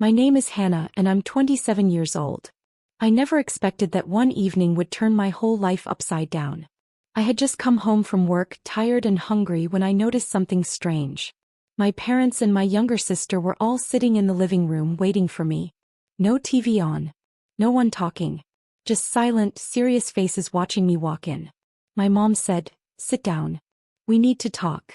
My name is Hannah and I'm 27 years old. I never expected that one evening would turn my whole life upside down. I had just come home from work, tired and hungry, when I noticed something strange. My parents and my younger sister were all sitting in the living room waiting for me. No TV on. No one talking. Just silent, serious faces watching me walk in. My mom said, "Sit down. We need to talk."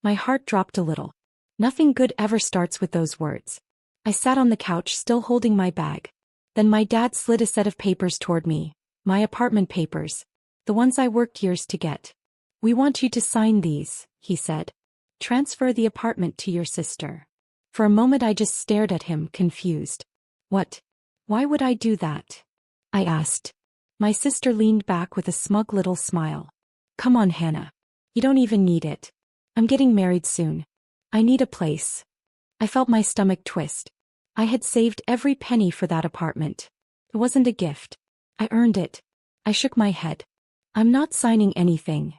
My heart dropped a little. Nothing good ever starts with those words. I sat on the couch still holding my bag. Then my dad slid a set of papers toward me. My apartment papers. The ones I worked years to get. "We want you to sign these," he said. "Transfer the apartment to your sister." For a moment I just stared at him, confused. "What? Why would I do that?" I asked. My sister leaned back with a smug little smile. "Come on, Hannah. You don't even need it. I'm getting married soon. I need a place." I felt my stomach twist. I had saved every penny for that apartment. It wasn't a gift. I earned it. I shook my head. "I'm not signing anything."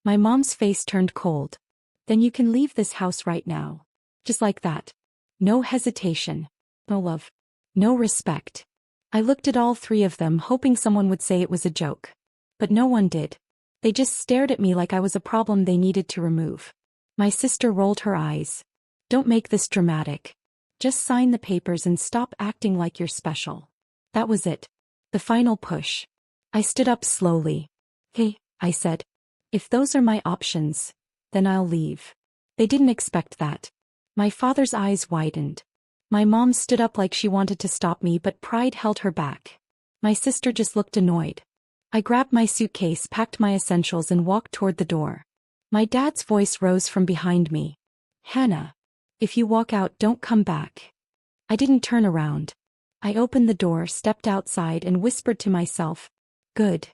My mom's face turned cold. "Then you can leave this house right now." Just like that. No hesitation. No love. No respect. I looked at all three of them, hoping someone would say it was a joke. But no one did. They just stared at me like I was a problem they needed to remove. My sister rolled her eyes. "Don't make this dramatic. Just sign the papers and stop acting like you're special." That was it. The final push. I stood up slowly. "Hey," I said. "If those are my options, then I'll leave." They didn't expect that. My father's eyes widened. My mom stood up like she wanted to stop me, but pride held her back. My sister just looked annoyed. I grabbed my suitcase, packed my essentials, and walked toward the door. My dad's voice rose from behind me. "Hannah, if you walk out, don't come back." I didn't turn around. I opened the door, stepped outside, and whispered to myself, "Good."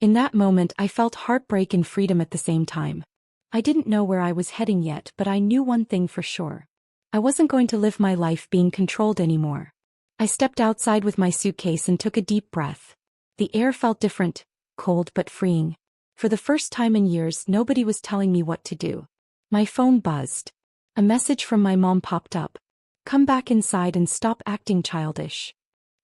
In that moment I felt heartbreak and freedom at the same time. I didn't know where I was heading yet, but I knew one thing for sure. I wasn't going to live my life being controlled anymore. I stepped outside with my suitcase and took a deep breath. The air felt different, cold but freeing. For the first time in years, nobody was telling me what to do. My phone buzzed. A message from my mom popped up. "Come back inside and stop acting childish."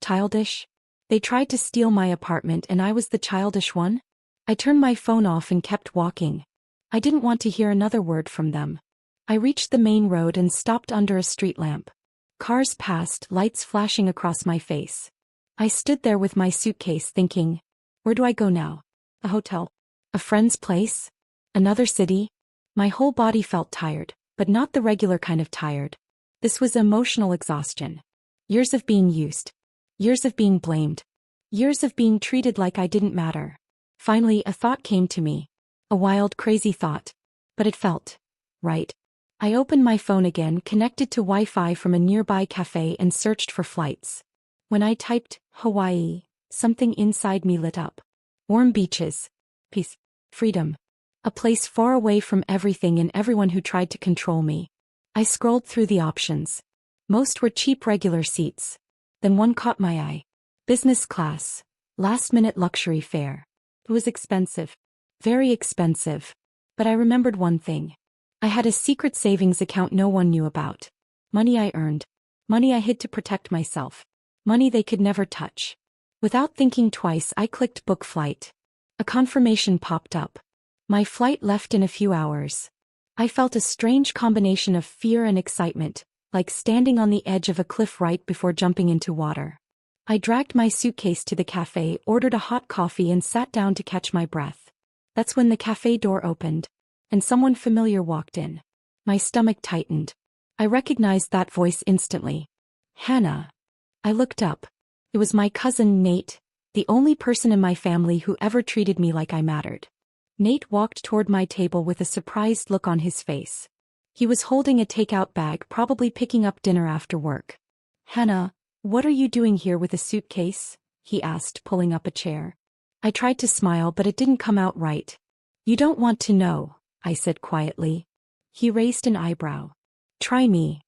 Childish? They tried to steal my apartment and I was the childish one? I turned my phone off and kept walking. I didn't want to hear another word from them. I reached the main road and stopped under a street lamp. Cars passed, lights flashing across my face. I stood there with my suitcase thinking, where do I go now? A hotel? A friend's place? Another city? My whole body felt tired, but not the regular kind of tired. This was emotional exhaustion. Years of being used. Years of being blamed. Years of being treated like I didn't matter. Finally, a thought came to me. A wild, crazy thought. But it felt right. I opened my phone again, connected to Wi-Fi from a nearby cafe, and searched for flights. When I typed Hawaii, something inside me lit up. Warm beaches. Peace. Freedom. A place far away from everything and everyone who tried to control me. I scrolled through the options. Most were cheap regular seats. Then one caught my eye. Business class. Last-minute luxury fare. It was expensive. Very expensive. But I remembered one thing. I had a secret savings account no one knew about. Money I earned. Money I hid to protect myself. Money they could never touch. Without thinking twice, I clicked book flight. A confirmation popped up. My flight left in a few hours. I felt a strange combination of fear and excitement, like standing on the edge of a cliff right before jumping into water. I dragged my suitcase to the cafe, ordered a hot coffee, and sat down to catch my breath. That's when the cafe door opened, and someone familiar walked in. My stomach tightened. I recognized that voice instantly. Hannah. I looked up. It was my cousin Nate, the only person in my family who ever treated me like I mattered. Nate walked toward my table with a surprised look on his face. He was holding a takeout bag, probably picking up dinner after work. "Hannah, what are you doing here with a suitcase?" he asked, pulling up a chair. I tried to smile, but it didn't come out right. "You don't want to know," I said quietly. He raised an eyebrow. "Try me."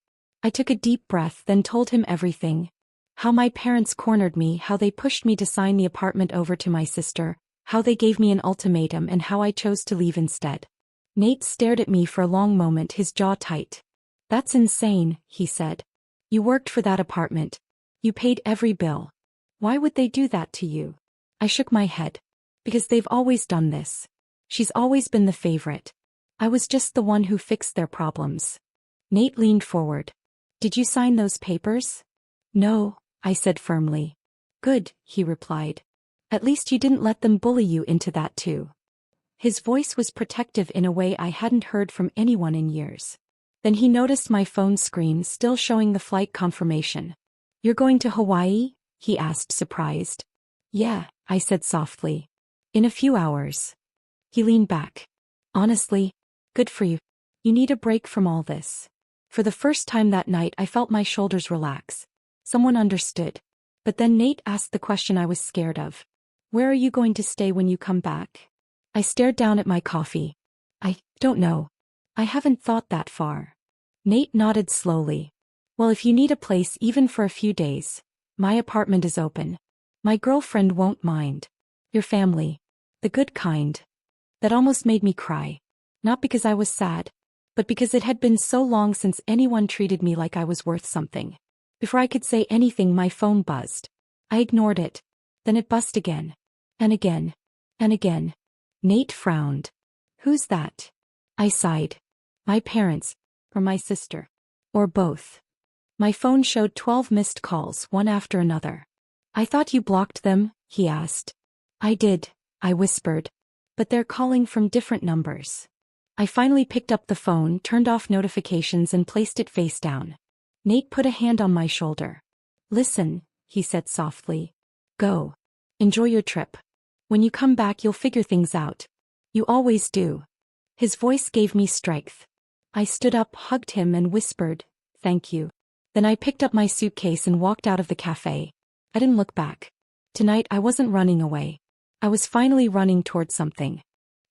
I took a deep breath, then told him everything. How my parents cornered me, how they pushed me to sign the apartment over to my sister, how they gave me an ultimatum, and how I chose to leave instead. Nate stared at me for a long moment, his jaw tight. "That's insane," he said. You worked for that apartment. You paid every bill. Why would they do that to you? I shook my head. Because they've always done this. She's always been the favorite. I was just the one who fixed their problems. Nate leaned forward. Did you sign those papers? No, I said firmly. Good, he replied. At least you didn't let them bully you into that too. His voice was protective in a way I hadn't heard from anyone in years. Then he noticed my phone screen still showing the flight confirmation. You're going to Hawaii? He asked, surprised. Yeah, I said softly. In a few hours. He leaned back. Honestly, good for you. You need a break from all this. For the first time that night I felt my shoulders relax. Someone understood. But then Nate asked the question I was scared of. Where are you going to stay when you come back? I stared down at my coffee. I don't know. I haven't thought that far. Nate nodded slowly. Well, if you need a place even for a few days, my apartment is open. My girlfriend won't mind. Your family. The good kind. That almost made me cry. Not because I was sad, but because it had been so long since anyone treated me like I was worth something. Before I could say anything, my phone buzzed. I ignored it. Then it buzzed again. And again. And again. Nate frowned. Who's that? I sighed. My parents. Or my sister. Or both. My phone showed 12 missed calls, one after another. I thought you blocked them, he asked. I did, I whispered. But they're calling from different numbers. I finally picked up the phone, turned off notifications and placed it face down. Nate put a hand on my shoulder. Listen, he said softly. Go. Enjoy your trip. When you come back you'll figure things out. You always do. His voice gave me strength. I stood up, hugged him and whispered, thank you. Then I picked up my suitcase and walked out of the cafe. I didn't look back. Tonight I wasn't running away. I was finally running toward something.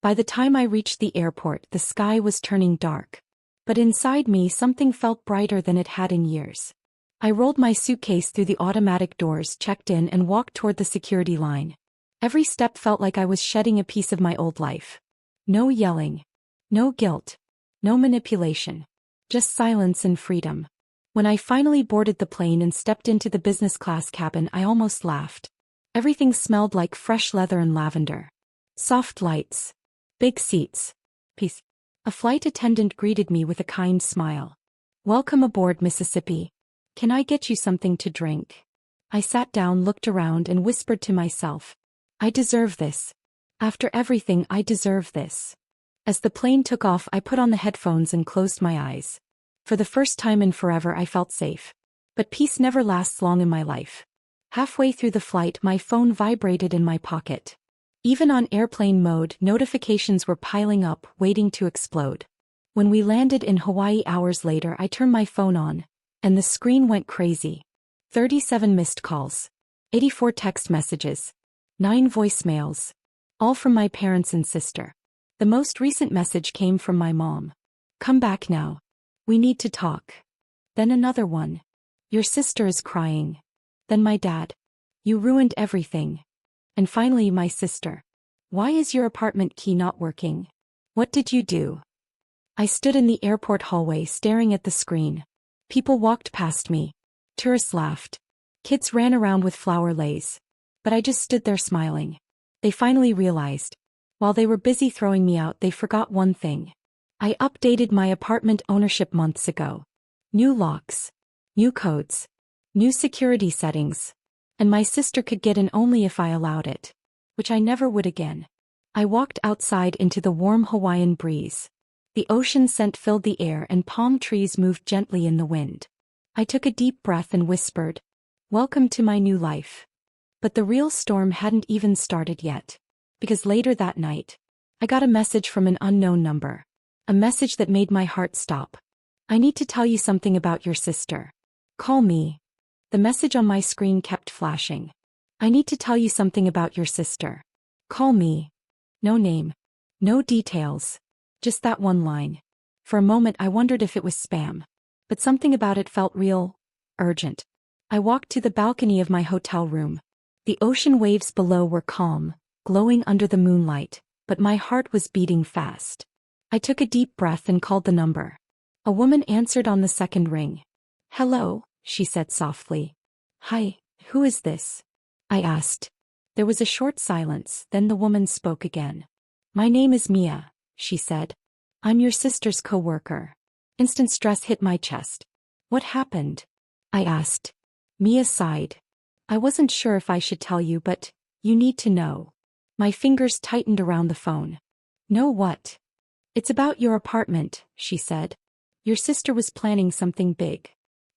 By the time I reached the airport, the sky was turning dark. But inside me something felt brighter than it had in years. I rolled my suitcase through the automatic doors, checked in and walked toward the security line. Every step felt like I was shedding a piece of my old life. No yelling. No guilt. No manipulation. Just silence and freedom. When I finally boarded the plane and stepped into the business class cabin, I almost laughed. Everything smelled like fresh leather and lavender. Soft lights. Big seats. Peace. A flight attendant greeted me with a kind smile. Welcome aboard, Mississippi. Can I get you something to drink? I sat down, looked around and whispered to myself. I deserve this. After everything, I deserve this. As the plane took off, I put on the headphones and closed my eyes. For the first time in forever, I felt safe. But peace never lasts long in my life. Halfway through the flight, my phone vibrated in my pocket. Even on airplane mode, notifications were piling up, waiting to explode. When we landed in Hawaii hours later, I turned my phone on, and the screen went crazy. 37 missed calls. 84 text messages. 9 voicemails. All from my parents and sister. The most recent message came from my mom. Come back now. We need to talk. Then another one. Your sister is crying. Then my dad. You ruined everything. And finally my sister. Why is your apartment key not working? What did you do? I stood in the airport hallway staring at the screen. People walked past me. Tourists laughed. Kids ran around with flower leis. But I just stood there smiling. They finally realized. While they were busy throwing me out, they forgot one thing. I updated my apartment ownership months ago. New locks. New codes. New security settings. And my sister could get in only if I allowed it. Which I never would again. I walked outside into the warm Hawaiian breeze. The ocean scent filled the air and palm trees moved gently in the wind. I took a deep breath and whispered, welcome to my new life. But the real storm hadn't even started yet. Because later that night, I got a message from an unknown number. A message that made my heart stop. I need to tell you something about your sister. Call me. The message on my screen kept flashing. I need to tell you something about your sister. Call me. No name. No details. Just that one line. For a moment I wondered if it was spam. But something about it felt real, urgent. I walked to the balcony of my hotel room. The ocean waves below were calm, glowing under the moonlight, but my heart was beating fast. I took a deep breath and called the number. A woman answered on the second ring. Hello, she said softly. Hi, who is this? I asked. There was a short silence, then the woman spoke again. My name is Mia, she said. I'm your sister's co-worker. Instant stress hit my chest. What happened? I asked. Mia sighed. I wasn't sure if I should tell you, but you need to know. My fingers tightened around the phone. Know what? It's about your apartment, she said. Your sister was planning something big.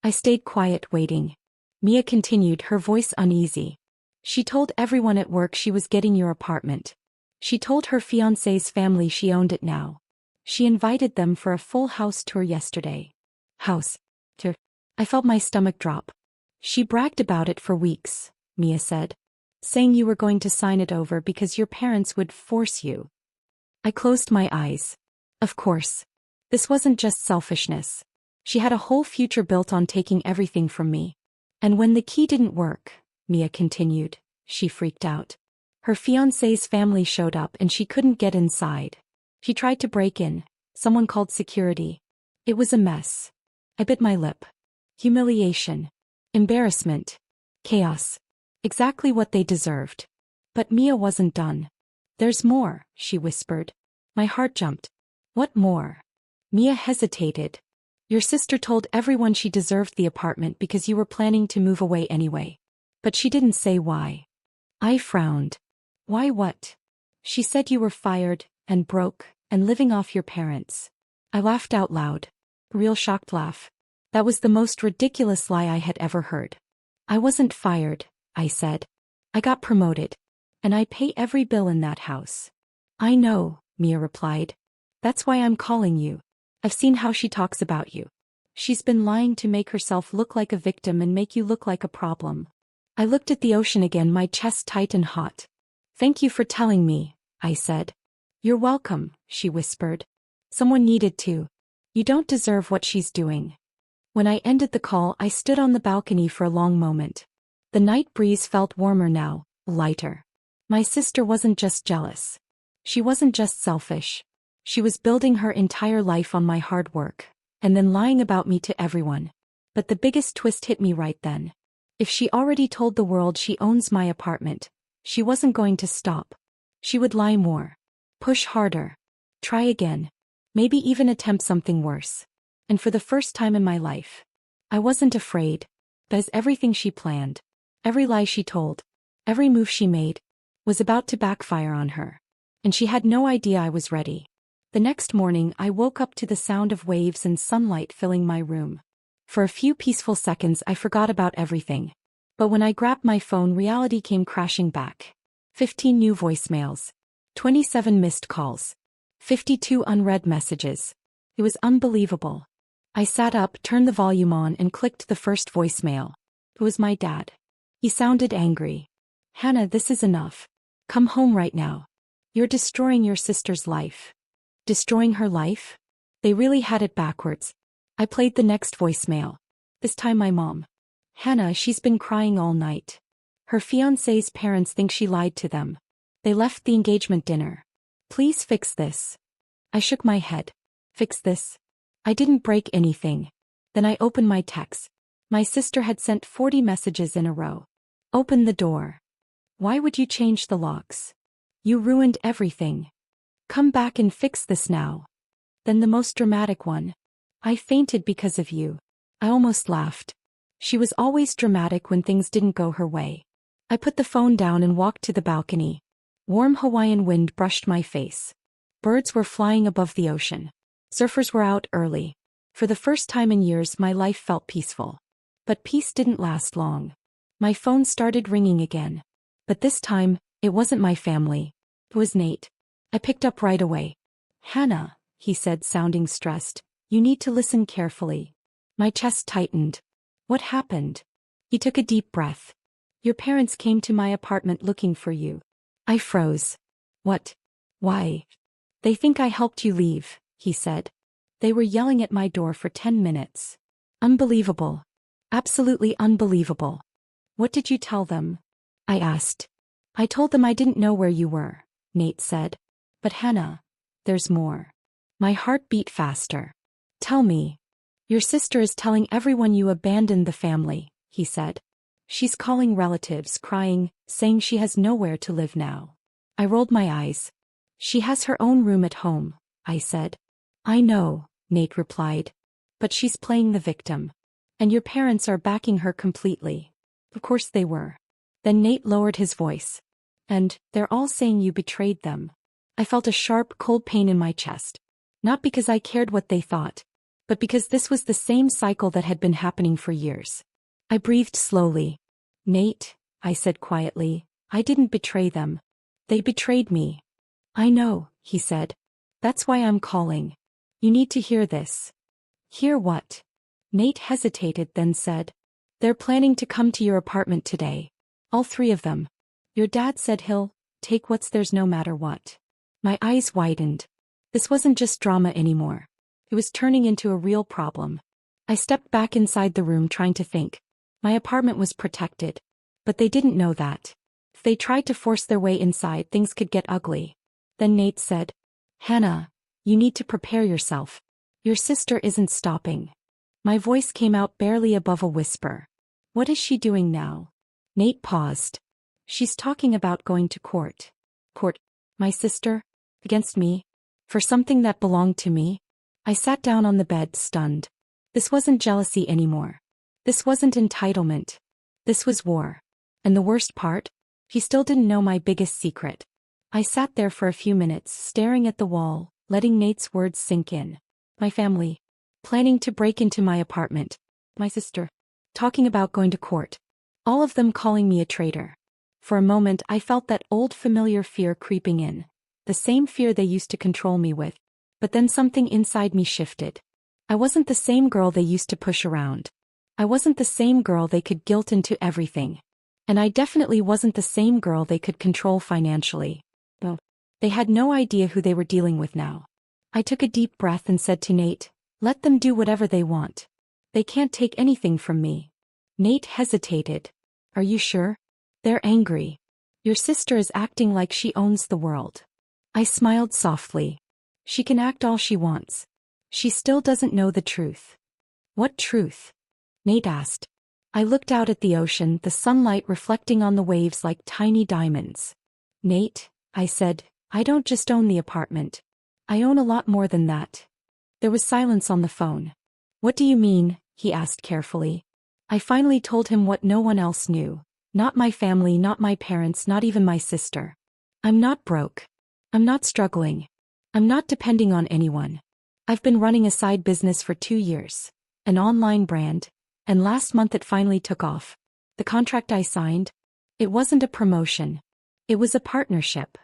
I stayed quiet, waiting. Mia continued, her voice uneasy. She told everyone at work she was getting your apartment. She told her fiancé's family she owned it now. She invited them for a full house tour yesterday. House tour. I felt my stomach drop. She bragged about it for weeks, Mia said. Saying you were going to sign it over because your parents would force you. I closed my eyes. Of course. This wasn't just selfishness. She had a whole future built on taking everything from me. And when the key didn't work, Mia continued, she freaked out. Her fiancé's family showed up and she couldn't get inside. She tried to break in. Someone called security. It was a mess. I bit my lip. Humiliation. Embarrassment. Chaos. Exactly what they deserved. But Mia wasn't done. There's more, she whispered. My heart jumped. What more? Mia hesitated. Your sister told everyone she deserved the apartment because you were planning to move away anyway. But she didn't say why. I frowned. Why what? She said you were fired, and broke, and living off your parents. I laughed out loud. A real shocked laugh. That was the most ridiculous lie I had ever heard. I wasn't fired, I said. I got promoted. And I pay every bill in that house. I know, Mia replied. That's why I'm calling you. I've seen how she talks about you. She's been lying to make herself look like a victim and make you look like a problem. I looked at the ocean again, my chest tight and hot. Thank you for telling me, I said. You're welcome, she whispered. Someone needed to. You don't deserve what she's doing. When I ended the call, I stood on the balcony for a long moment. The night breeze felt warmer now, lighter. My sister wasn't just jealous. She wasn't just selfish. She was building her entire life on my hard work, and then lying about me to everyone. But the biggest twist hit me right then. If she already told the world she owns my apartment, she wasn't going to stop. She would lie more. Push harder. Try again. Maybe even attempt something worse. And for the first time in my life, I wasn't afraid, because everything she planned, every lie she told, every move she made, was about to backfire on her. And she had no idea I was ready. The next morning I woke up to the sound of waves and sunlight filling my room. For a few peaceful seconds I forgot about everything. But when I grabbed my phone, reality came crashing back. 15 new voicemails. 27 missed calls. 52 unread messages. It was unbelievable. I sat up, turned the volume on, and clicked the first voicemail. It was my dad. He sounded angry. Hannah, this is enough. Come home right now. You're destroying your sister's life. Destroying her life? They really had it backwards. I played the next voicemail. This time my mom. Hannah, she's been crying all night. Her fiancé's parents think she lied to them. They left the engagement dinner. Please fix this. I shook my head. Fix this? I didn't break anything. Then I opened my text. My sister had sent 40 messages in a row. Open the door. Why would you change the locks? You ruined everything. Come back and fix this now. Then the most dramatic one. I fainted because of you. I almost laughed. She was always dramatic when things didn't go her way. I put the phone down and walked to the balcony. Warm Hawaiian wind brushed my face. Birds were flying above the ocean. Surfers were out early. For the first time in years, my life felt peaceful. But peace didn't last long. My phone started ringing again. But this time, it wasn't my family. It was Nate. I picked up right away. Hannah, he said, sounding stressed, you need to listen carefully. My chest tightened. What happened? He took a deep breath. Your parents came to my apartment looking for you. I froze. What? Why? They think I helped you leave, he said. They were yelling at my door for 10 minutes. Unbelievable. Absolutely unbelievable. What did you tell them? I asked. I told them I didn't know where you were, Nate said. But Hannah, there's more. My heart beat faster. Tell me. Your sister is telling everyone you abandoned the family, he said. She's calling relatives, crying, saying she has nowhere to live now. I rolled my eyes. She has her own room at home, I said. I know, Nate replied. But she's playing the victim. And your parents are backing her completely. Of course they were. Then Nate lowered his voice. And they're all saying you betrayed them. I felt a sharp, cold pain in my chest. Not because I cared what they thought, but because this was the same cycle that had been happening for years. I breathed slowly. Nate, I said quietly, I didn't betray them. They betrayed me. I know, he said. That's why I'm calling. You need to hear this. Hear what? Nate hesitated, then said. They're planning to come to your apartment today. All three of them. Your dad said he'll take what's theirs no matter what. My eyes widened. This wasn't just drama anymore. It was turning into a real problem. I stepped back inside the room trying to think. My apartment was protected. But they didn't know that. If they tried to force their way inside, things could get ugly. Then Nate said, Hannah, you need to prepare yourself. Your sister isn't stopping. My voice came out barely above a whisper. What is she doing now? Nate paused. She's talking about going to court. Court? My sister? Against me? For something that belonged to me? I sat down on the bed, stunned. This wasn't jealousy anymore. This wasn't entitlement. This was war. And the worst part? He still didn't know my biggest secret. I sat there for a few minutes, staring at the wall, letting Nate's words sink in. My family. Planning to break into my apartment. My sister. Talking about going to court. All of them calling me a traitor. For a moment I felt that old familiar fear creeping in. The same fear they used to control me with. But then something inside me shifted. I wasn't the same girl they used to push around. I wasn't the same girl they could guilt into everything. And I definitely wasn't the same girl they could control financially. Well, they had no idea who they were dealing with now. I took a deep breath and said to Nate, let them do whatever they want. They can't take anything from me. Nate hesitated. Are you sure? They're angry. Your sister is acting like she owns the world. I smiled softly. She can act all she wants. She still doesn't know the truth. What truth? Nate asked. I looked out at the ocean, the sunlight reflecting on the waves like tiny diamonds. Nate, I said, I don't just own the apartment. I own a lot more than that. There was silence on the phone. What do you mean? He asked carefully. I finally told him what no one else knew. Not my family, not my parents, not even my sister. I'm not broke. I'm not struggling. I'm not depending on anyone. I've been running a side business for 2 years. An online brand. And last month it finally took off. The contract I signed? It wasn't a promotion. It was a partnership.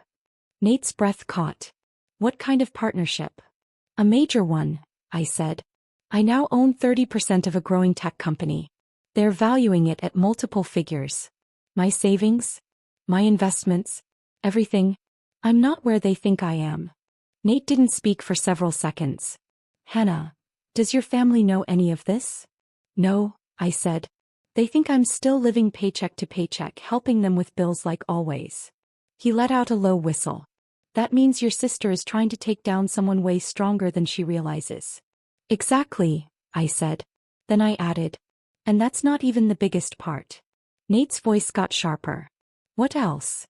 Nate's breath caught. What kind of partnership? A major one, I said. I now own 30% of a growing tech company. They're valuing it at multiple figures. My savings? My investments? Everything? I'm not where they think I am. Nate didn't speak for several seconds. Hannah, does your family know any of this? No, I said. They think I'm still living paycheck to paycheck, helping them with bills like always. He let out a low whistle. That means your sister is trying to take down someone way stronger than she realizes. Exactly, I said. Then I added. And that's not even the biggest part. Nate's voice got sharper. What else?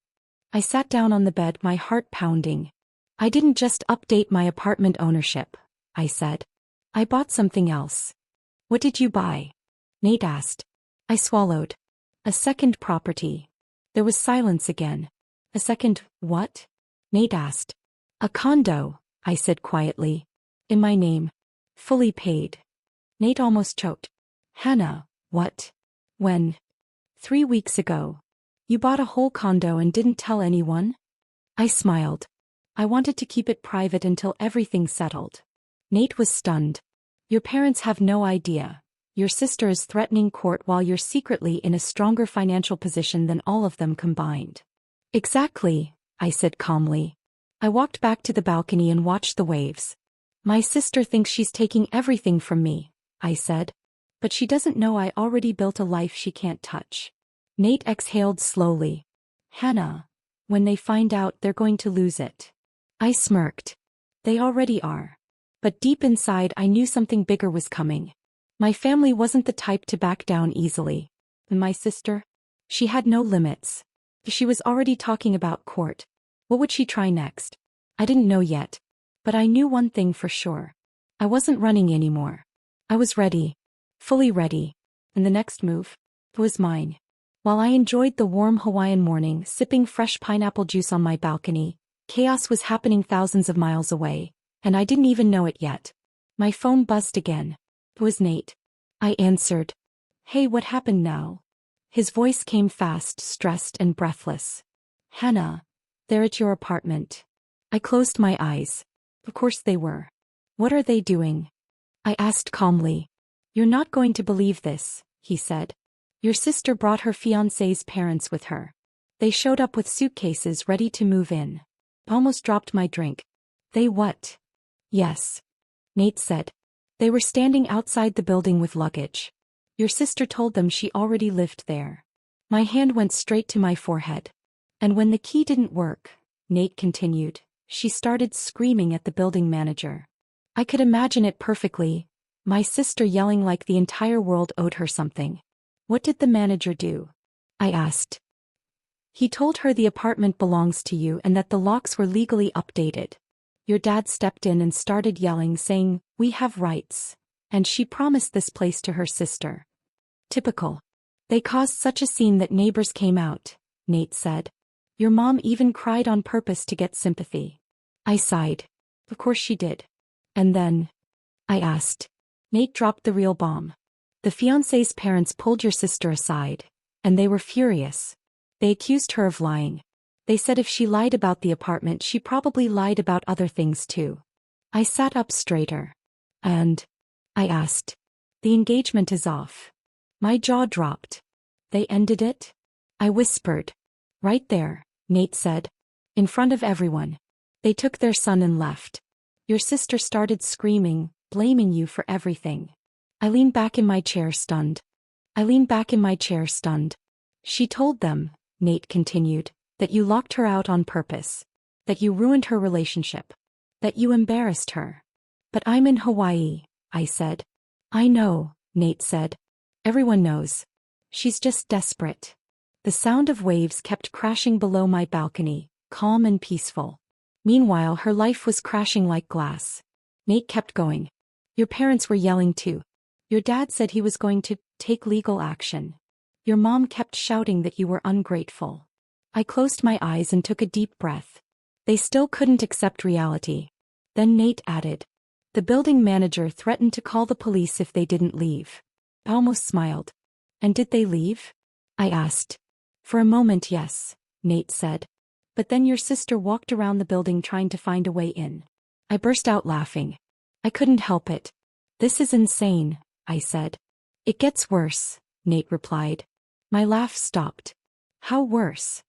I sat down on the bed, my heart pounding. I didn't just update my apartment ownership, I said. I bought something else. What did you buy? Nate asked. I swallowed. A second property. There was silence again. A second, what? Nate asked. A condo, I said quietly. In my name. Fully paid. Nate almost choked. Hannah, what? When? 3 weeks ago. You bought a whole condo and didn't tell anyone? I smiled. I wanted to keep it private until everything settled. Nate was stunned. Your parents have no idea. Your sister is threatening court while you're secretly in a stronger financial position than all of them combined. Exactly, I said calmly. I walked back to the balcony and watched the waves. My sister thinks she's taking everything from me, I said. But she doesn't know I already built a life she can't touch. Nate exhaled slowly. Hannah, when they find out, they're going to lose it. I smirked. They already are. But deep inside I knew something bigger was coming. My family wasn't the type to back down easily. And my sister? She had no limits. She was already talking about court. What would she try next? I didn't know yet. But I knew one thing for sure. I wasn't running anymore. I was ready. Fully ready. And the next move was mine. While I enjoyed the warm Hawaiian morning, sipping fresh pineapple juice on my balcony, chaos was happening thousands of miles away, and I didn't even know it yet. My phone buzzed again. It was Nate. I answered. Hey, what happened now? His voice came fast, stressed and breathless. Hannah, they're at your apartment. I closed my eyes. Of course they were. What are they doing? I asked calmly. You're not going to believe this, he said. Your sister brought her fiancé's parents with her. They showed up with suitcases ready to move in. I almost dropped my drink. They what? Yes. Nate said. They were standing outside the building with luggage. Your sister told them she already lived there. My hand went straight to my forehead. And when the key didn't work, Nate continued, she started screaming at the building manager. I could imagine it perfectly, my sister yelling like the entire world owed her something. What did the manager do? I asked. He told her the apartment belongs to you and that the locks were legally updated. Your dad stepped in and started yelling, saying, we have rights. And she promised this place to her sister. Typical. They caused such a scene that neighbors came out, Nate said. Your mom even cried on purpose to get sympathy. I sighed. Of course she did. And then? I asked. Nate dropped the real bomb. The fiancé's parents pulled your sister aside, and they were furious. They accused her of lying. They said if she lied about the apartment, she probably lied about other things too. I sat up straighter. And? I asked. The engagement is off. My jaw dropped. They ended it? I whispered. Right there, Nate said. In front of everyone. They took their son and left. Your sister started screaming, blaming you for everything. I leaned back in my chair stunned. She told them, Nate continued, that you locked her out on purpose. That you ruined her relationship. That you embarrassed her. But I'm in Hawaii, I said. I know, Nate said. Everyone knows. She's just desperate. The sound of waves kept crashing below my balcony, calm and peaceful. Meanwhile, her life was crashing like glass. Nate kept going. Your parents were yelling too. Your dad said he was going to take legal action. Your mom kept shouting that you were ungrateful. I closed my eyes and took a deep breath. They still couldn't accept reality. Then Nate added. The building manager threatened to call the police if they didn't leave. I almost smiled. And did they leave? I asked. For a moment, yes, Nate said. But then your sister walked around the building trying to find a way in. I burst out laughing. I couldn't help it. This is insane, I said. It gets worse, Nate replied. My laugh stopped. How worse?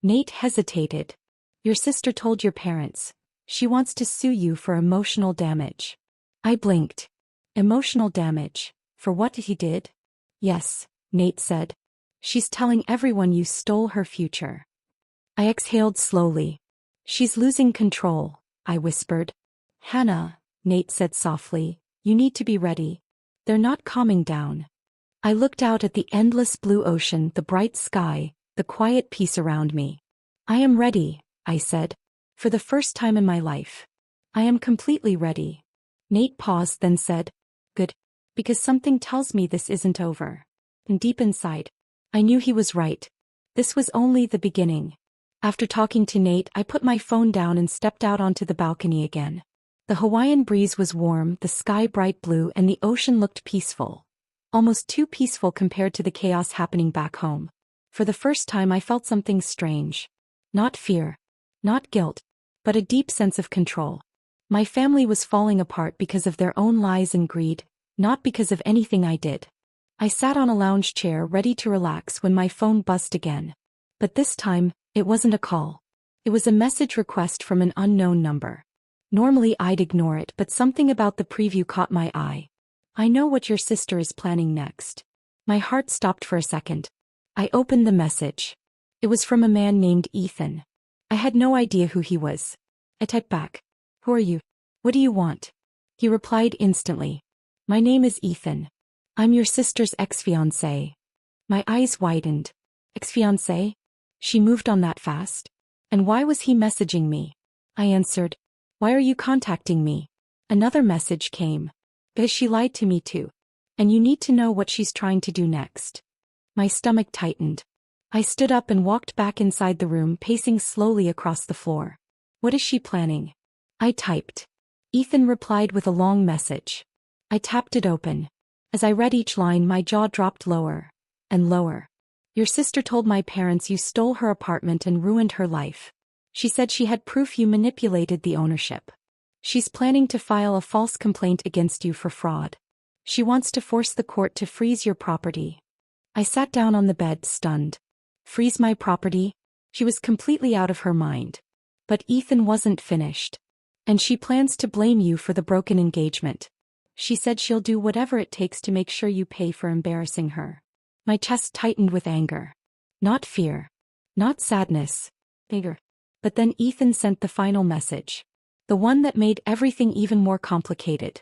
Nate hesitated. Your sister told your parents. She wants to sue you for emotional damage. I blinked. Emotional damage? For what he did? Yes, Nate said. She's telling everyone you stole her future. I exhaled slowly. She's losing control, I whispered. Hannah, Nate said softly, you need to be ready. They're not calming down. I looked out at the endless blue ocean, the bright sky, the quiet peace around me. I am ready, I said. For the first time in my life. I am completely ready. Nate paused, then said, good. Because something tells me this isn't over. And deep inside, I knew he was right. This was only the beginning. After talking to Nate, I put my phone down and stepped out onto the balcony again. The Hawaiian breeze was warm, the sky bright blue, and the ocean looked peaceful. Almost too peaceful compared to the chaos happening back home. For the first time I felt something strange. Not fear. Not guilt. But a deep sense of control. My family was falling apart because of their own lies and greed, not because of anything I did. I sat on a lounge chair ready to relax when my phone buzzed again. But this time, it wasn't a call. It was a message request from an unknown number. Normally I'd ignore it, but something about the preview caught my eye. I know what your sister is planning next. My heart stopped for a second. I opened the message. It was from a man named Ethan. I had no idea who he was. I typed back. Who are you? What do you want? He replied instantly. My name is Ethan. I'm your sister's ex-fiancé. My eyes widened. Ex-fiancé? She moved on that fast? And why was he messaging me? I answered. Why are you contacting me? Another message came. Because she lied to me too. And you need to know what she's trying to do next. My stomach tightened. I stood up and walked back inside the room, pacing slowly across the floor. What is she planning? I typed. Ethan replied with a long message. I tapped it open. As I read each line, my jaw dropped lower and lower. Your sister told my parents you stole her apartment and ruined her life. She said she had proof you manipulated the ownership. She's planning to file a false complaint against you for fraud. She wants to force the court to freeze your property. I sat down on the bed, stunned. Freeze my property? She was completely out of her mind. But Ethan wasn't finished. And she plans to blame you for the broken engagement. She said she'll do whatever it takes to make sure you pay for embarrassing her. My chest tightened with anger. Not fear. Not sadness. Bigger. But then Ethan sent the final message. The one that made everything even more complicated.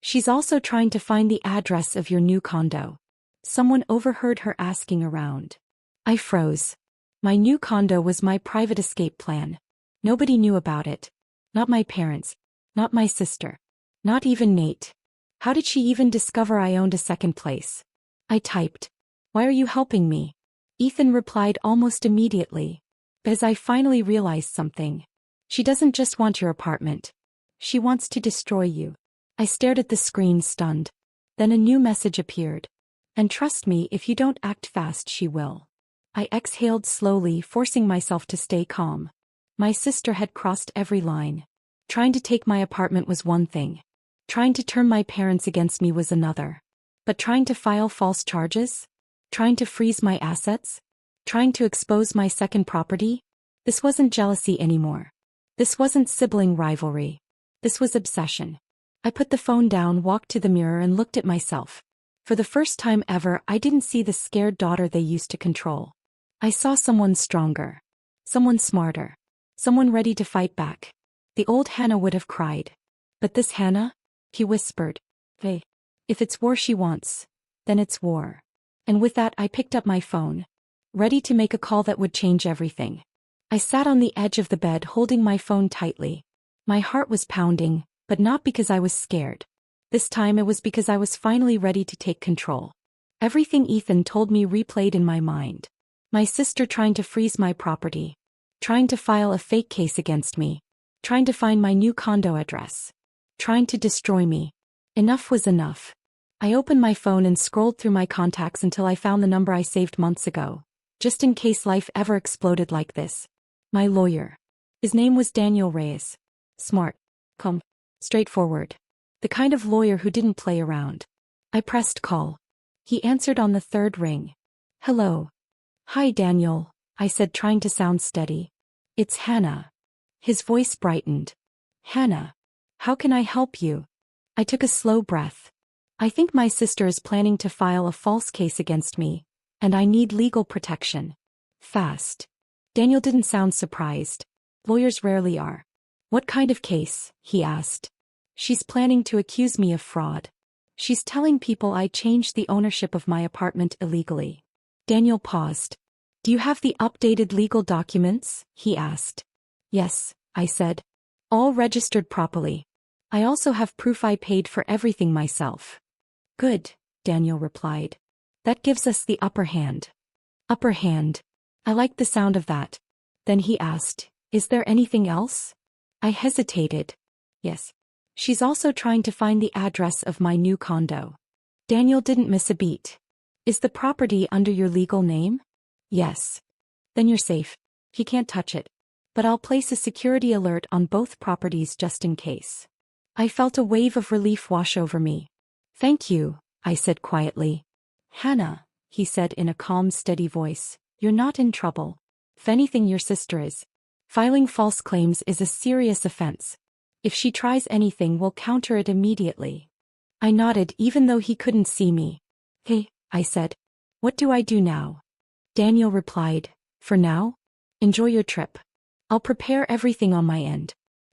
She's also trying to find the address of your new condo. Someone overheard her asking around. I froze. My new condo was my private escape plan. Nobody knew about it. Not my parents. Not my sister. Not even Nate. How did she even discover I owned a second place? I typed. Why are you helping me? Ethan replied almost immediately. Because I finally realized something. She doesn't just want your apartment. She wants to destroy you. I stared at the screen, stunned. Then a new message appeared. And trust me, if you don't act fast, she will. I exhaled slowly, forcing myself to stay calm. My sister had crossed every line. Trying to take my apartment was one thing. Trying to turn my parents against me was another. But trying to file false charges? Trying to freeze my assets? Trying to expose my second property? This wasn't jealousy anymore. This wasn't sibling rivalry. This was obsession. I put the phone down, walked to the mirror and looked at myself. For the first time ever, I didn't see the scared daughter they used to control. I saw someone stronger. Someone smarter. Someone ready to fight back. The old Hannah would have cried. But this Hannah? He whispered. Hey. If it's war she wants, then it's war. And with that I picked up my phone. Ready to make a call that would change everything. I sat on the edge of the bed holding my phone tightly. My heart was pounding, but not because I was scared. This time it was because I was finally ready to take control. Everything Ethan told me replayed in my mind. My sister trying to freeze my property. Trying to file a fake case against me. Trying to find my new condo address. Trying to destroy me. Enough was enough. I opened my phone and scrolled through my contacts until I found the number I saved months ago. Just in case life ever exploded like this. My lawyer. His name was Daniel Reyes. Smart. Calm. Straightforward. The kind of lawyer who didn't play around. I pressed call. He answered on the third ring. Hello. Hi Daniel, I said, trying to sound steady. It's Hannah. His voice brightened. Hannah. How can I help you? I took a slow breath. I think my sister is planning to file a false case against me, and I need legal protection. Fast. Daniel didn't sound surprised. Lawyers rarely are. What kind of case? He asked. She's planning to accuse me of fraud. She's telling people I changed the ownership of my apartment illegally. Daniel paused. Do you have the updated legal documents? He asked. Yes, I said. All registered properly. I also have proof I paid for everything myself. Good, Daniel replied. That gives us the upper hand. Upper hand. I liked the sound of that. Then he asked, is there anything else? I hesitated. Yes. She's also trying to find the address of my new condo. Daniel didn't miss a beat. Is the property under your legal name? Yes. Then you're safe. He can't touch it. But I'll place a security alert on both properties just in case. I felt a wave of relief wash over me. Thank you, I said quietly. Hannah, he said in a calm, steady voice, you're not in trouble. If anything, your sister is. Filing false claims is a serious offense. If she tries anything, we'll counter it immediately. I nodded even though he couldn't see me. Hey, I said. What do I do now? Daniel replied, for now, enjoy your trip. I'll prepare everything on my end.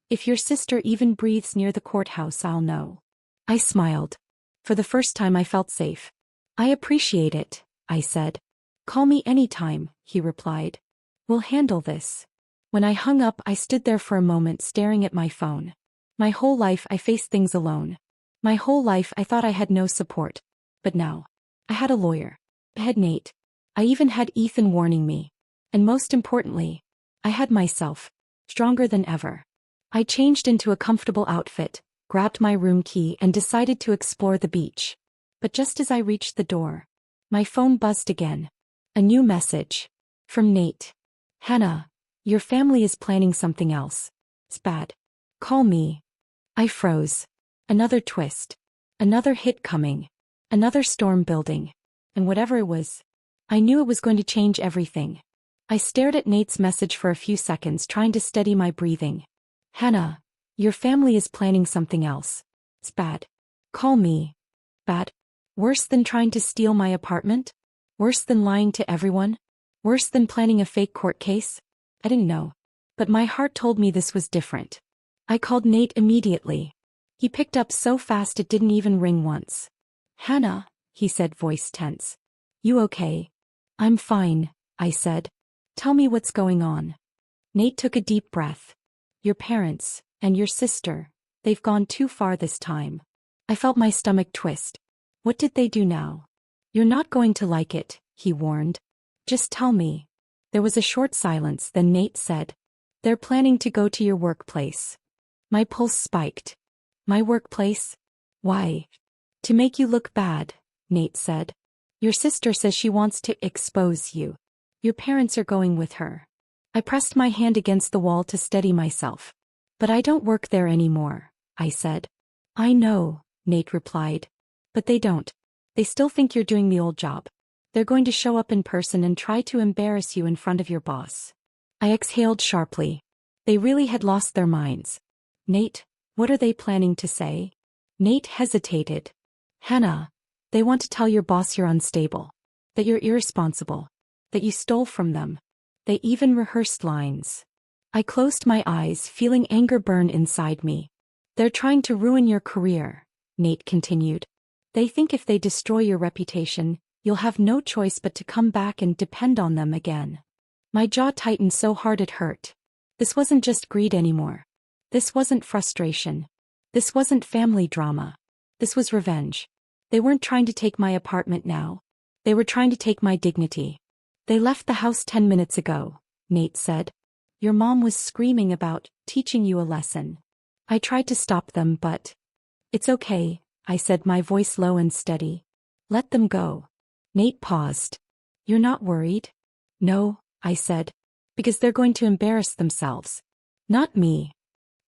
If your sister even breathes near the courthouse, I'll know. I smiled. For the first time I felt safe. I appreciate it, I said. Call me anytime, he replied. We'll handle this. When I hung up, I stood there for a moment staring at my phone. My whole life I faced things alone. My whole life I thought I had no support. But now, I had a lawyer. I had Nate. I even had Ethan warning me. And most importantly, I had myself, stronger than ever. I changed into a comfortable outfit, grabbed my room key and decided to explore the beach. But just as I reached the door, my phone buzzed again. A new message. From Nate. Hannah, your family is planning something else. It's bad. Call me. I froze. Another twist. Another hit coming. Another storm building. And whatever it was, I knew it was going to change everything. I stared at Nate's message for a few seconds, trying to steady my breathing. Hannah, your family is planning something else. It's bad. Call me. Bad? Worse than trying to steal my apartment? Worse than lying to everyone? Worse than planning a fake court case? I didn't know. But my heart told me this was different. I called Nate immediately. He picked up so fast it didn't even ring once. Hannah, he said, voice tense. You okay? I'm fine, I said. Tell me what's going on. Nate took a deep breath. Your parents, and your sister, they've gone too far this time. I felt my stomach twist. What did they do now? You're not going to like it, he warned. Just tell me. There was a short silence, then Nate said. They're planning to go to your workplace. My pulse spiked. My workplace? Why? To make you look bad, Nate said. Your sister says she wants to expose you. Your parents are going with her. I pressed my hand against the wall to steady myself. But I don't work there anymore, I said. I know, Nate replied. But they don't. They still think you're doing the old job. They're going to show up in person and try to embarrass you in front of your boss. I exhaled sharply. They really had lost their minds. Nate, what are they planning to say? Nate hesitated. Hannah, they want to tell your boss you're unstable. That you're irresponsible. That you stole from them. They even rehearsed lines. I closed my eyes, feeling anger burn inside me. They're trying to ruin your career, Nate continued. They think if they destroy your reputation, you'll have no choice but to come back and depend on them again. My jaw tightened so hard it hurt. This wasn't just greed anymore. This wasn't frustration. This wasn't family drama. This was revenge. They weren't trying to take my apartment now. They were trying to take my dignity. They left the house 10 minutes ago, Nate said. Your mom was screaming about teaching you a lesson. I tried to stop them, but... It's okay, I said, my voice low and steady. Let them go. Nate paused. You're not worried? No, I said. Because they're going to embarrass themselves. Not me.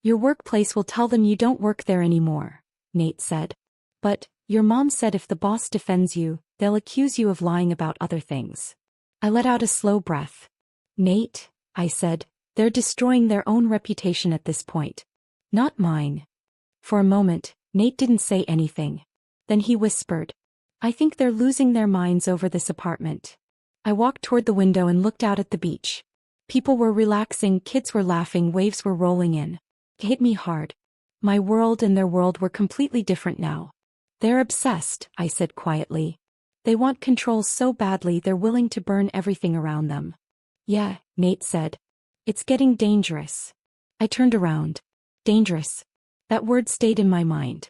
Your workplace will tell them you don't work there anymore, Nate said. But, your mom said if the boss defends you, they'll accuse you of lying about other things. I let out a slow breath. Nate, I said, they're destroying their own reputation at this point. Not mine. For a moment, Nate didn't say anything. Then he whispered. I think they're losing their minds over this apartment. I walked toward the window and looked out at the beach. People were relaxing, kids were laughing, waves were rolling in. It hit me hard. My world and their world were completely different now. They're obsessed, I said quietly. They want control so badly they're willing to burn everything around them. Yeah, Nate said. It's getting dangerous. I turned around. Dangerous. That word stayed in my mind.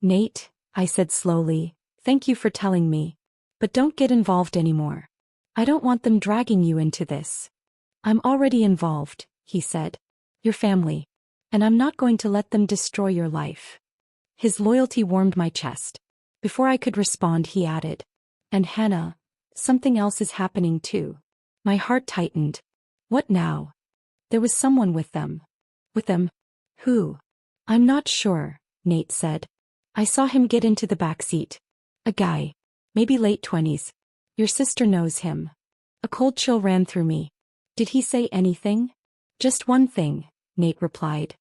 Nate, I said slowly, thank you for telling me. But don't get involved anymore. I don't want them dragging you into this. I'm already involved, he said. Your family. And I'm not going to let them destroy your life. His loyalty warmed my chest. Before I could respond, he added. And Hannah, something else is happening too. My heart tightened. What now? There was someone with them. With them? Who? I'm not sure, Nate said. I saw him get into the back seat. A guy. Maybe late 20s. Your sister knows him. A cold chill ran through me. Did he say anything? Just one thing, Nate replied.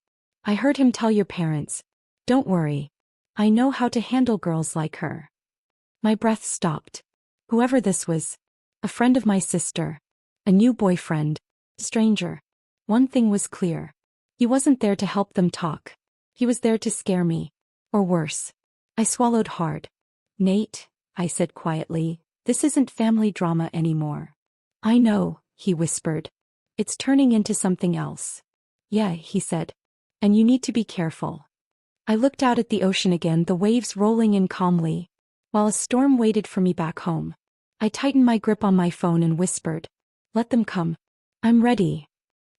I heard him tell your parents. Don't worry. I know how to handle girls like her. My breath stopped. Whoever this was. A friend of my sister. A new boyfriend. Stranger. One thing was clear. He wasn't there to help them talk. He was there to scare me. Or worse. I swallowed hard. Nate, I said quietly. This isn't family drama anymore. I know, he whispered. It's turning into something else. Yeah, he said. And you need to be careful. I looked out at the ocean again, the waves rolling in calmly, while a storm waited for me back home. I tightened my grip on my phone and whispered, "Let them come. I'm ready."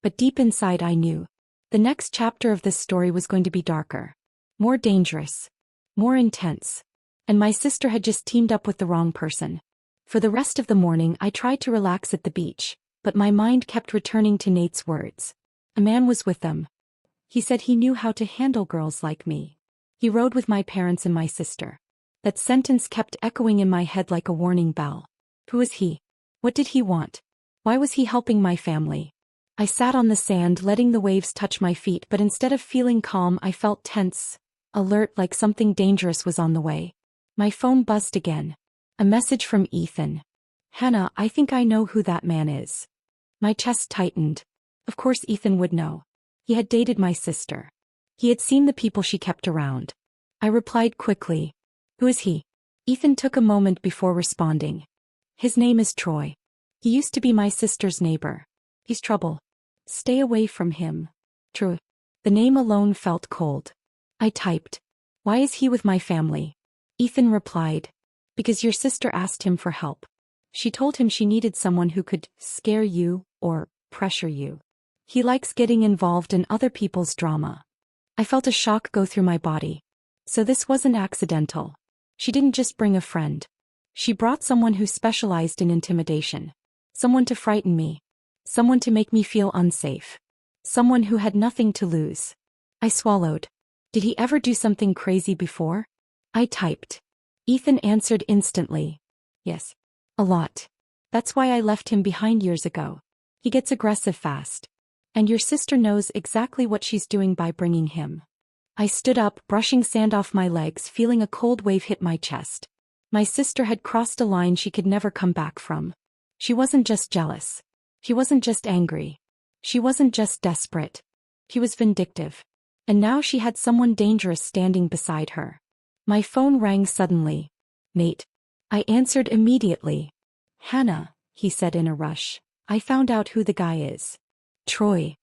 But deep inside I knew. The next chapter of this story was going to be darker. More dangerous. More intense. And my sister had just teamed up with the wrong person. For the rest of the morning I tried to relax at the beach, but my mind kept returning to Nate's words. A man was with them. He said he knew how to handle girls like me. He rode with my parents and my sister. That sentence kept echoing in my head like a warning bell. Who was he? What did he want? Why was he helping my family? I sat on the sand letting the waves touch my feet, but instead of feeling calm I felt tense, alert, like something dangerous was on the way. My phone buzzed again. A message from Ethan. "Hannah, I think I know who that man is." My chest tightened. Of course Ethan would know. He had dated my sister. He had seen the people she kept around. I replied quickly. "Who is he?" Ethan took a moment before responding. "His name is Troy. He used to be my sister's neighbor. He's trouble. Stay away from him." Troy. The name alone felt cold. I typed. "Why is he with my family?" Ethan replied. "Because your sister asked him for help. She told him she needed someone who could scare you or pressure you. He likes getting involved in other people's drama." I felt a shock go through my body. So this wasn't accidental. She didn't just bring a friend. She brought someone who specialized in intimidation. Someone to frighten me. Someone to make me feel unsafe. Someone who had nothing to lose. I swallowed. Did he ever do something crazy before? I typed. Ethan answered instantly. "Yes. A lot. That's why I left him behind years ago. He gets aggressive fast. And your sister knows exactly what she's doing by bringing him." I stood up, brushing sand off my legs, feeling a cold wave hit my chest. My sister had crossed a line she could never come back from. She wasn't just jealous. She wasn't just angry. She wasn't just desperate. She was vindictive. And now she had someone dangerous standing beside her. My phone rang suddenly. "Nate." I answered immediately. "Hannah," he said in a rush. "I found out who the guy is." "Troy."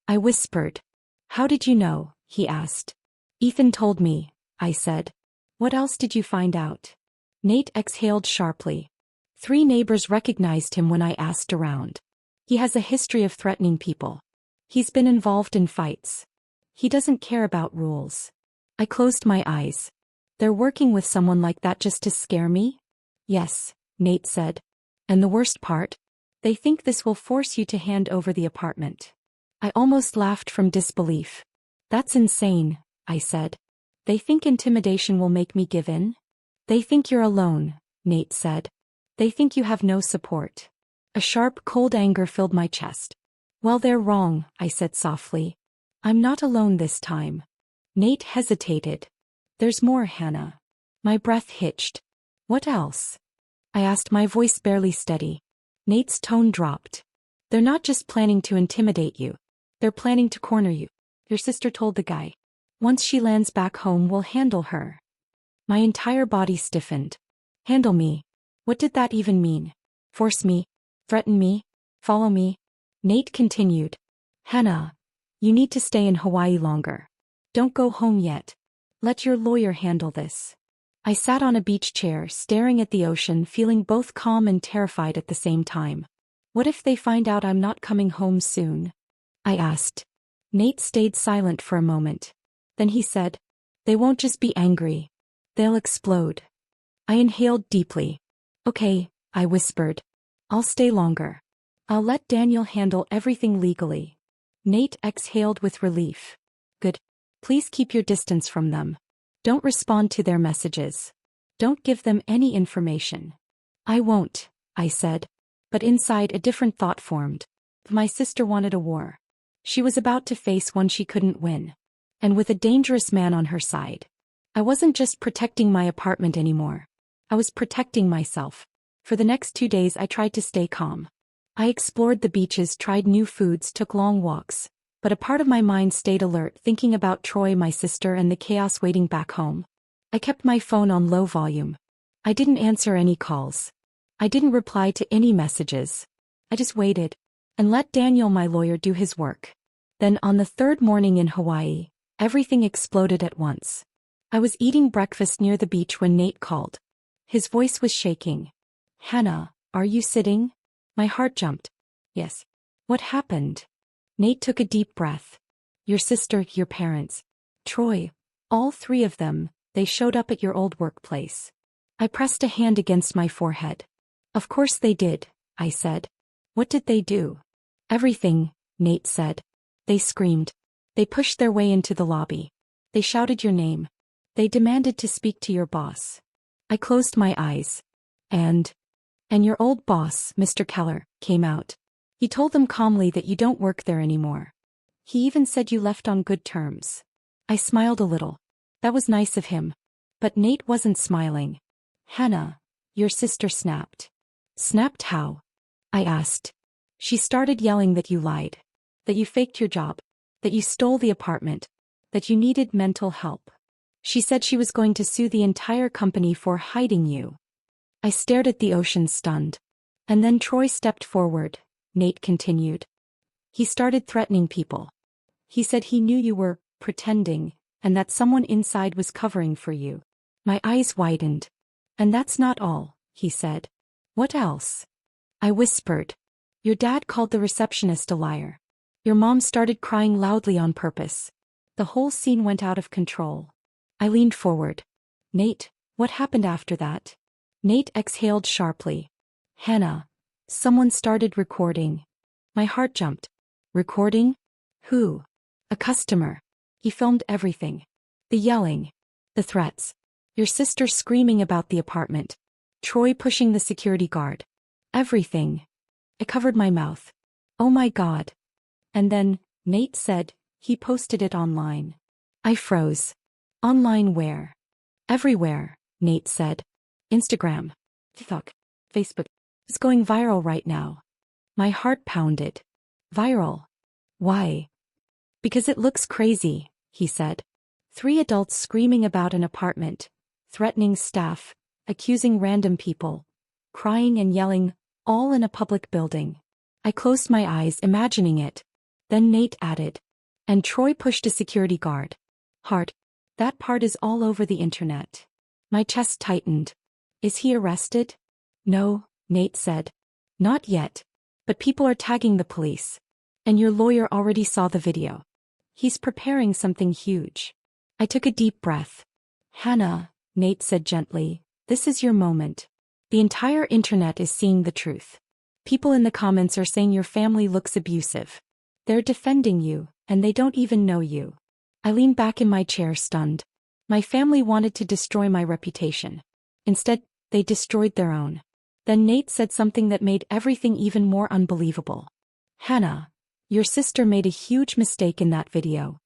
I whispered. "How did you know?" he asked. "Ethan told me," I said. "What else did you find out?" Nate exhaled sharply. 3 neighbors recognized him when I asked around. He has a history of threatening people. He's been involved in fights. He doesn't care about rules. I closed my eyes. They're working with someone like that just to scare me? Yes, Nate said. And the worst part? They think this will force you to hand over the apartment. I almost laughed from disbelief. That's insane, I said. They think intimidation will make me give in? They think you're alone, Nate said. They think you have no support. A sharp, cold anger filled my chest. Well, they're wrong, I said softly. I'm not alone this time. Nate hesitated. There's more, Hannah. My breath hitched. What else? I asked, my voice barely steady. Nate's tone dropped. They're not just planning to intimidate you. They're planning to corner you. Your sister told the guy. Once she lands back home, we'll handle her. My entire body stiffened. Handle me. What did that even mean? Force me? Threaten me? Follow me? Nate continued. Hannah, you need to stay in Hawaii longer. Don't go home yet. Let your lawyer handle this. I sat on a beach chair, staring at the ocean, feeling both calm and terrified at the same time. What if they find out I'm not coming home soon? I asked. Nate stayed silent for a moment. Then he said, they won't just be angry. They'll explode. I inhaled deeply. Okay, I whispered. I'll stay longer. I'll let Daniel handle everything legally. Nate exhaled with relief. Good. Please keep your distance from them. Don't respond to their messages. Don't give them any information. I won't, I said. But inside a different thought formed. My sister wanted a war. She was about to face one she couldn't win. And with a dangerous man on her side. I wasn't just protecting my apartment anymore. I was protecting myself. For the next 2 days I tried to stay calm. I explored the beaches, tried new foods, took long walks. But a part of my mind stayed alert, thinking about Troy, my sister, and the chaos waiting back home. I kept my phone on low volume. I didn't answer any calls. I didn't reply to any messages. I just waited and let Daniel, my lawyer, do his work. Then on the third morning in Hawaii, everything exploded at once. I was eating breakfast near the beach when Nate called. His voice was shaking. "Hannah, are you sitting?" My heart jumped. "Yes." "What happened?" Nate took a deep breath. "Your sister, your parents, Troy, all three of them, they showed up at your old workplace." I pressed a hand against my forehead. "Of course they did," I said. "What did they do?" "Everything," Nate said. "They screamed. They pushed their way into the lobby. They shouted your name. They demanded to speak to your boss." I closed my eyes. And your old boss, Mr. Keller, came out. He told them calmly that you don't work there anymore. He even said you left on good terms." I smiled a little. That was nice of him. But Nate wasn't smiling. "Hannah, your sister snapped." "Snapped how?" I asked. "She started yelling that you lied. That you faked your job. That you stole the apartment. That you needed mental help. She said she was going to sue the entire company for hiding you." I stared at the ocean stunned. "And then Troy stepped forward," Nate continued. "He started threatening people. He said he knew you were pretending, and that someone inside was covering for you." My eyes widened. "And that's not all," he said. "What else?" I whispered. "Your dad called the receptionist a liar. Your mom started crying loudly on purpose. The whole scene went out of control." I leaned forward. "Nate, what happened after that?" Nate exhaled sharply. "Hannah, someone started recording." My heart jumped. "Recording? Who?" "A customer. He filmed everything. The yelling. The threats. Your sister screaming about the apartment. Troy pushing the security guard. Everything." I covered my mouth. "Oh my God." "And then," Nate said, "he posted it online." I froze. "Online where?" "Everywhere," Nate said. "Instagram, TikTok, Facebook. It's going viral right now." My heart pounded. "Viral? Why?" "Because it looks crazy," he said. 3 adults screaming about an apartment, threatening staff, accusing random people, crying and yelling, all in a public building." I closed my eyes imagining it. Then Nate added. "And Troy pushed a security guard. Hard. That part is all over the internet." My chest tightened. "Is he arrested?" "No," Nate said. "Not yet. But people are tagging the police. And your lawyer already saw the video. He's preparing something huge." I took a deep breath. "Hannah," Nate said gently, "this is your moment. The entire internet is seeing the truth. People in the comments are saying your family looks abusive. They're defending you, and they don't even know you." I leaned back in my chair stunned. My family wanted to destroy my reputation. Instead, they destroyed their own. Then Nate said something that made everything even more unbelievable. "Hannah, your sister made a huge mistake in that video."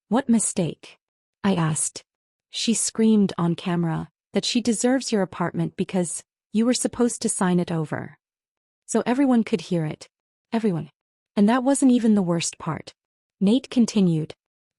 "What mistake?" I asked. "She screamed on camera that she deserves your apartment because you were supposed to sign it over. So everyone could hear it. Everyone. And that wasn't even the worst part." Nate continued.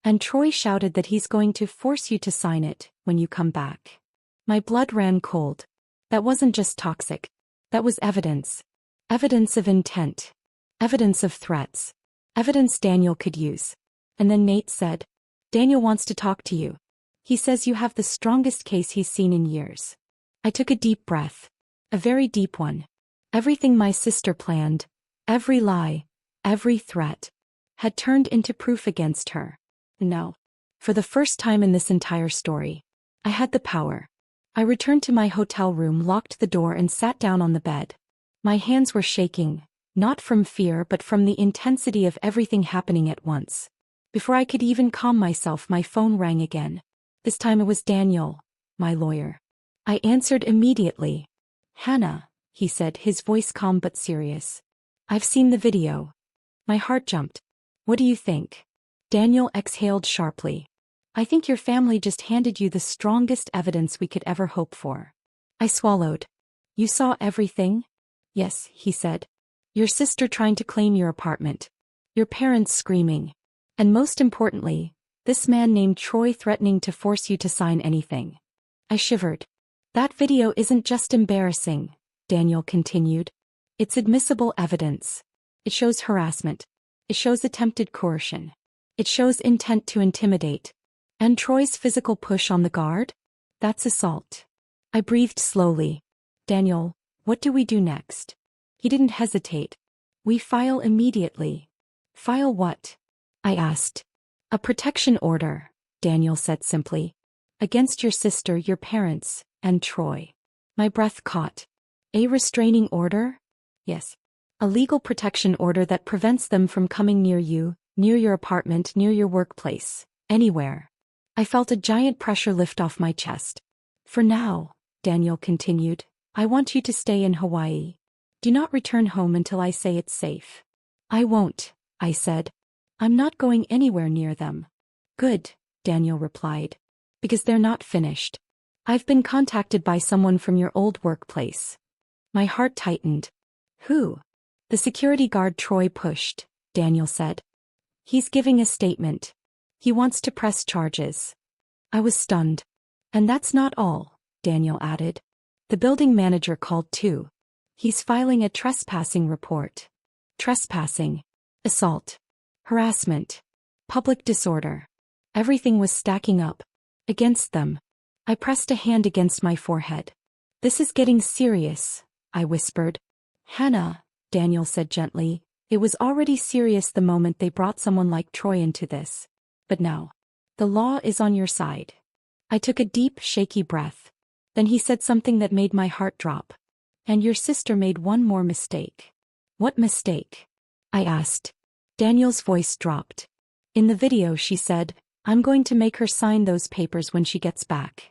"And Troy shouted that he's going to force you to sign it when you come back." My blood ran cold. That wasn't just toxic. That was evidence. Evidence of intent. Evidence of threats. Evidence Daniel could use. And then Nate said, "Daniel wants to talk to you. He says you have the strongest case he's seen in years." I took a deep breath. A very deep one. Everything my sister planned, every lie, every threat, had turned into proof against her. No. For the first time in this entire story, I had the power. I returned to my hotel room, locked the door, and sat down on the bed. My hands were shaking, not from fear but from the intensity of everything happening at once. Before I could even calm myself, my phone rang again. This time it was Daniel, my lawyer. I answered immediately. "Hannah," he said, his voice calm but serious. "I've seen the video." My heart jumped. "What do you think?" Daniel exhaled sharply. "I think your family just handed you the strongest evidence we could ever hope for." I swallowed. "You saw everything?" "Yes," he said. "Your sister trying to claim your apartment. Your parents screaming. And most importantly, this man named Troy threatening to force you to sign anything." I shivered. That video isn't just embarrassing, Daniel continued. It's admissible evidence. It shows harassment. It shows attempted coercion. It shows intent to intimidate. And Troy's physical push on the guard? That's assault. I breathed slowly. Daniel, what do we do next? He didn't hesitate. We file immediately. File what? I asked. A protection order, Daniel said simply. Against your sister, your parents, and Troy. My breath caught. A restraining order? Yes. A legal protection order that prevents them from coming near you, near your apartment, near your workplace, anywhere. I felt a giant pressure lift off my chest. For now, Daniel continued, I want you to stay in Hawaii. Do not return home until I say it's safe. I won't, I said. I'm not going anywhere near them. Good, Daniel replied. Because they're not finished. I've been contacted by someone from your old workplace. My heart tightened. Who? The security guard Troy pushed, Daniel said. He's giving a statement. He wants to press charges. I was stunned. And that's not all, Daniel added. The building manager called too. He's filing a trespassing report. Trespassing. Assault. Harassment. Public disorder. Everything was stacking up. Against them. I pressed a hand against my forehead. This is getting serious, I whispered. Hannah, Daniel said gently, it was already serious the moment they brought someone like Troy into this. But now, the law is on your side. I took a deep, shaky breath. Then he said something that made my heart drop. And your sister made one more mistake. What mistake? I asked. Daniel's voice dropped. In the video she said, I'm going to make her sign those papers when she gets back.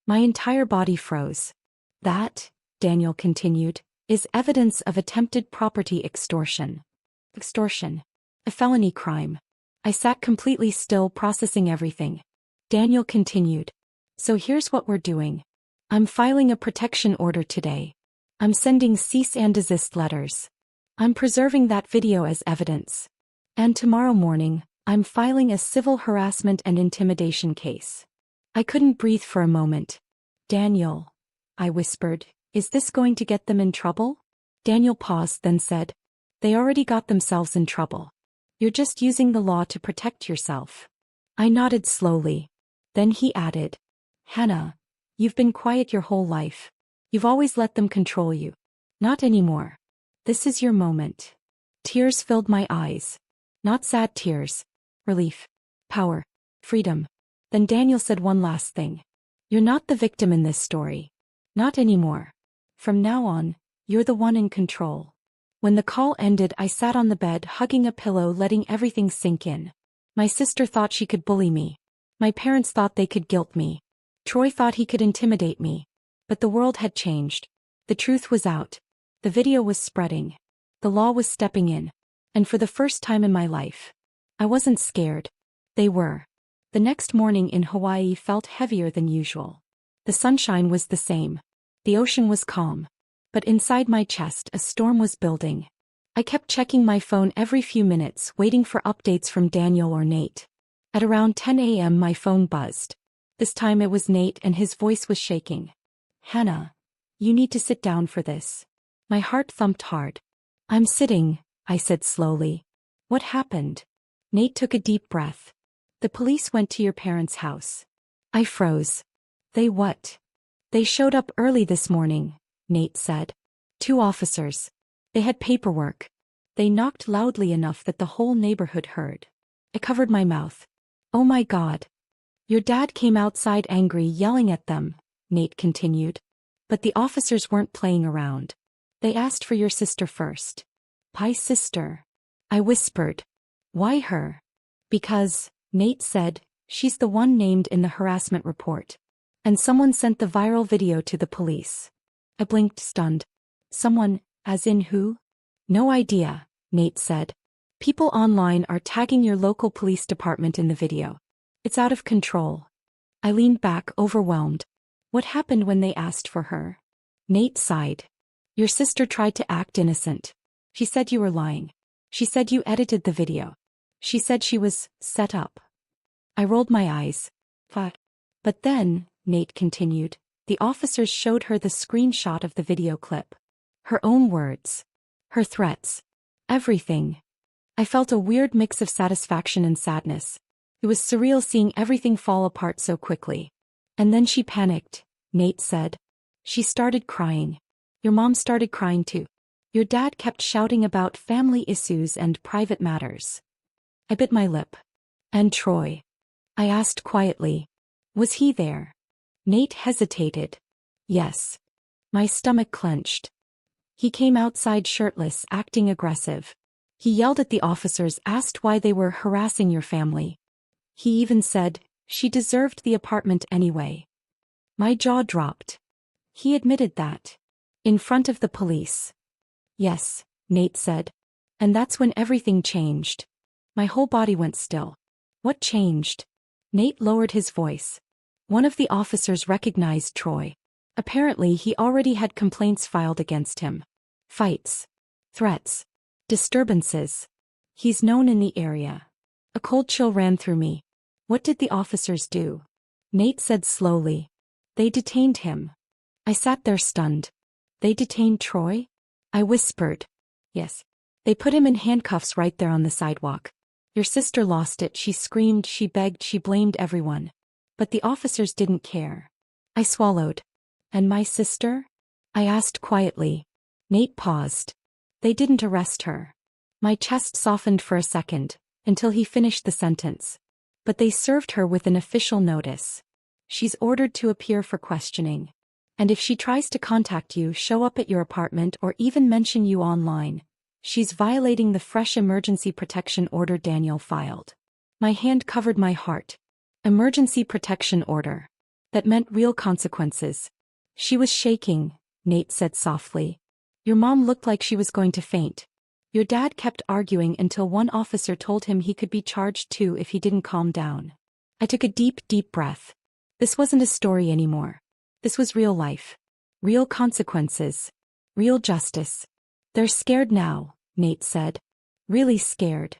My entire body froze. That, Daniel continued, is evidence of attempted property extortion. Extortion. A felony crime. I sat completely still, processing everything. Daniel continued. So here's what we're doing. I'm filing a protection order today. I'm sending cease and desist letters. I'm preserving that video as evidence. And tomorrow morning, I'm filing a civil harassment and intimidation case. I couldn't breathe for a moment. Daniel, I whispered, is this going to get them in trouble? Daniel paused, then said, they already got themselves in trouble. You're just using the law to protect yourself. I nodded slowly. Then he added, Hannah, you've been quiet your whole life. You've always let them control you. Not anymore. This is your moment. Tears filled my eyes. Not sad tears. Relief. Power. Freedom. Then Daniel said one last thing. You're not the victim in this story. Not anymore. From now on, you're the one in control. When the call ended, I sat on the bed, hugging a pillow, letting everything sink in. My sister thought she could bully me. My parents thought they could guilt me. Troy thought he could intimidate me. But the world had changed. The truth was out. The video was spreading. The law was stepping in. And for the first time in my life, I wasn't scared. They were. The next morning in Hawaii felt heavier than usual. The sunshine was the same. The ocean was calm. But inside my chest, a storm was building. I kept checking my phone every few minutes, waiting for updates from Daniel or Nate. At around 10 a.m. my phone buzzed. This time it was Nate, and his voice was shaking. Hannah, you need to sit down for this. My heart thumped hard. I'm sitting, I said slowly. What happened? Nate took a deep breath. The police went to your parents' house. I froze. They what? They showed up early this morning, Nate said. 2 officers. They had paperwork. They knocked loudly enough that the whole neighborhood heard. I covered my mouth. Oh my God. Your dad came outside angry, yelling at them, Nate continued. But the officers weren't playing around. They asked for your sister first. My sister. I whispered. Why her? Because, Nate said, she's the one named in the harassment report. And someone sent the viral video to the police. I blinked, stunned. Someone, as in who? No idea, Nate said. People online are tagging your local police department in the video. It's out of control. I leaned back, overwhelmed. What happened when they asked for her? Nate sighed. Your sister tried to act innocent. She said you were lying. She said you edited the video. She said she was set up. I rolled my eyes. But then, Nate continued, The officers showed her the screenshot of the video clip. Her own words. Her threats. Everything. I felt a weird mix of satisfaction and sadness. It was surreal seeing everything fall apart so quickly. And then she panicked, Nate said. She started crying. Your mom started crying too. Your dad kept shouting about family issues and private matters. I bit my lip. And Troy? I asked quietly. Was he there? Nate hesitated. Yes. My stomach clenched. He came outside shirtless, acting aggressive. He yelled at the officers, asked why they were harassing your family. He even said, she deserved the apartment anyway. My jaw dropped. He admitted that. In front of the police. Yes, Nate said. And that's when everything changed. My whole body went still. What changed? Nate lowered his voice. One of the officers recognized Troy. Apparently he already had complaints filed against him. Fights. Threats. Disturbances. He's known in the area. A cold chill ran through me. What did the officers do? Nate said slowly. They detained him. I sat there stunned. They detained Troy? I whispered. Yes. They put him in handcuffs right there on the sidewalk. Your sister lost it, she screamed, she begged, she blamed everyone. But the officers didn't care. I swallowed. And my sister? I asked quietly. Nate paused. They didn't arrest her. My chest softened for a second, until he finished the sentence. But they served her with an official notice. She's ordered to appear for questioning. And if she tries to contact you, show up at your apartment, or even mention you online, she's violating the fresh emergency protection order Daniel filed. My hand covered my heart. Emergency protection order. That meant real consequences. She was shaking, Nate said softly. Your mom looked like she was going to faint. Your dad kept arguing until one officer told him he could be charged too if he didn't calm down. I took a deep, deep breath. This wasn't a story anymore. This was real life. Real consequences. Real justice. They're scared now, Nate said. Really scared.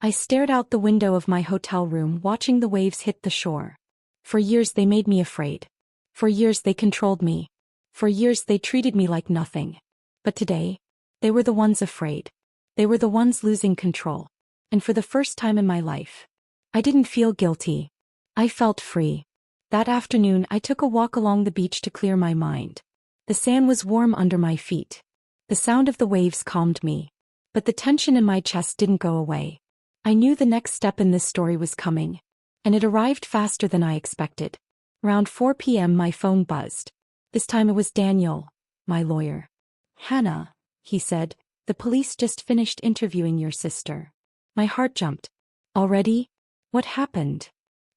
I stared out the window of my hotel room, watching the waves hit the shore. For years they made me afraid. For years they controlled me. For years they treated me like nothing. But today, they were the ones afraid. They were the ones losing control. And for the first time in my life, I didn't feel guilty. I felt free. That afternoon I took a walk along the beach to clear my mind. The sand was warm under my feet. The sound of the waves calmed me. But the tension in my chest didn't go away. I knew the next step in this story was coming. And it arrived faster than I expected. Around 4 p.m. my phone buzzed. This time it was Daniel, my lawyer. Hannah, he said, the police just finished interviewing your sister. My heart jumped. Already? What happened?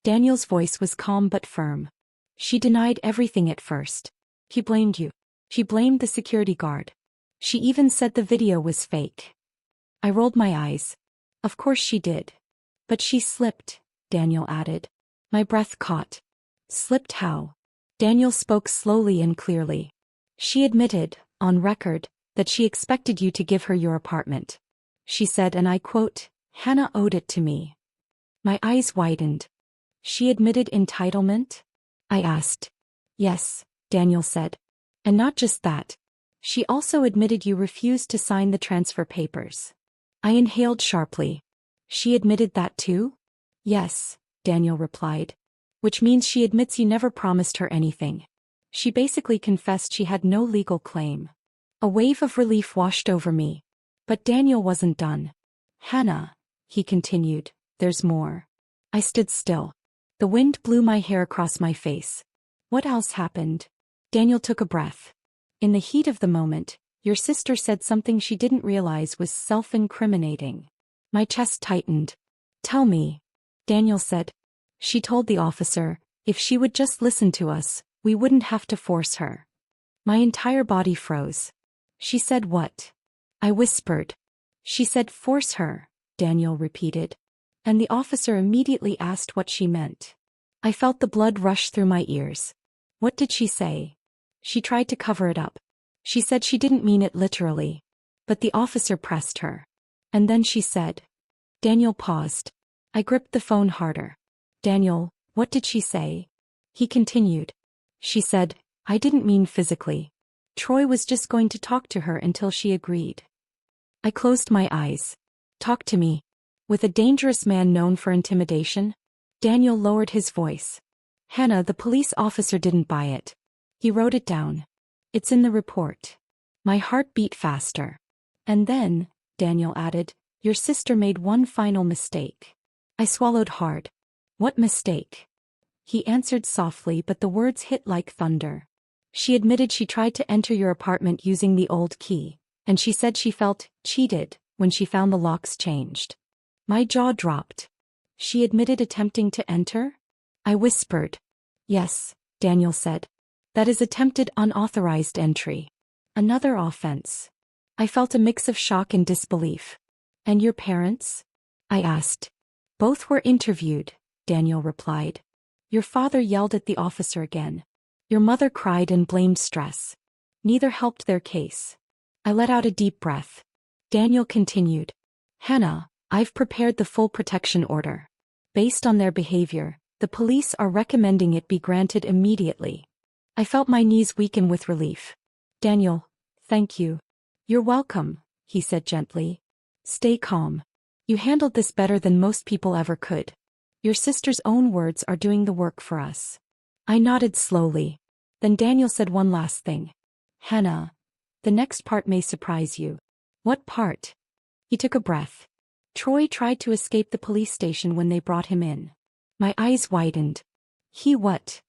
Daniel's voice was calm but firm. She denied everything at first. She blamed you. She blamed the security guard. She even said the video was fake. I rolled my eyes. Of course she did. But she slipped, Daniel added. My breath caught. Slipped how? Daniel spoke slowly and clearly. She admitted, on record, that she expected you to give her your apartment. She said, and I quote, Hannah owed it to me. My eyes widened. She admitted entitlement? I asked. Yes, Daniel said. And not just that. She also admitted you refused to sign the transfer papers. I inhaled sharply. She admitted that too? Yes, Daniel replied. Which means she admits you never promised her anything. She basically confessed she had no legal claim. A wave of relief washed over me. But Daniel wasn't done. Hannah, he continued, there's more. I stood still. The wind blew my hair across my face. What else happened? Daniel took a breath. In the heat of the moment, your sister said something she didn't realize was self-incriminating. My chest tightened. Tell me. Daniel said. She told the officer, if she would just listen to us, we wouldn't have to force her. My entire body froze. She said what? I whispered. She said force her, Daniel repeated. And the officer immediately asked what she meant. I felt the blood rush through my ears. What did she say? She tried to cover it up. She said she didn't mean it literally. But the officer pressed her. And then she said. Daniel paused. I gripped the phone harder. Daniel, what did she say? He continued. She said, I didn't mean physically. Troy was just going to talk to her until she agreed. I closed my eyes. Talk to me. With a dangerous man known for intimidation? Daniel lowered his voice. Hannah, the police officer didn't buy it. He wrote it down. It's in the report. My heart beat faster. And then, Daniel added, your sister made one final mistake. I swallowed hard. What mistake? He answered softly, but the words hit like thunder. She admitted she tried to enter your apartment using the old key, and she said she felt cheated when she found the locks changed. My jaw dropped. She admitted attempting to enter? I whispered. Yes, Daniel said. That is attempted unauthorized entry. Another offense. I felt a mix of shock and disbelief. And your parents? I asked. Both were interviewed, Daniel replied. Your father yelled at the officer again. Your mother cried and blamed stress. Neither helped their case. I let out a deep breath. Daniel continued. Hannah, I've prepared the full protection order. Based on their behavior, the police are recommending it be granted immediately. I felt my knees weaken with relief. Daniel, thank you. You're welcome, he said gently. Stay calm. You handled this better than most people ever could. Your sister's own words are doing the work for us. I nodded slowly. Then Daniel said one last thing. Hannah, the next part may surprise you. What part? He took a breath. Troy tried to escape the police station when they brought him in. My eyes widened. He what?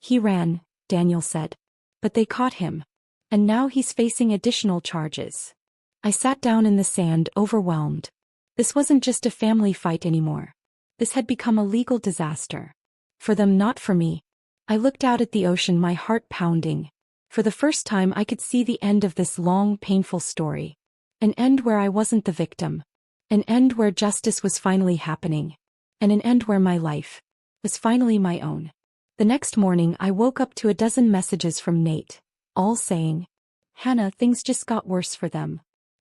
He ran, Daniel said. But they caught him. And now he's facing additional charges. I sat down in the sand, overwhelmed. This wasn't just a family fight anymore. This had become a legal disaster. For them, not for me. I looked out at the ocean, my heart pounding. For the first time I could see the end of this long, painful story. An end where I wasn't the victim. An end where justice was finally happening. And an end where my life was finally my own. The next morning I woke up to a dozen messages from Nate, all saying, Hannah, things just got worse for them.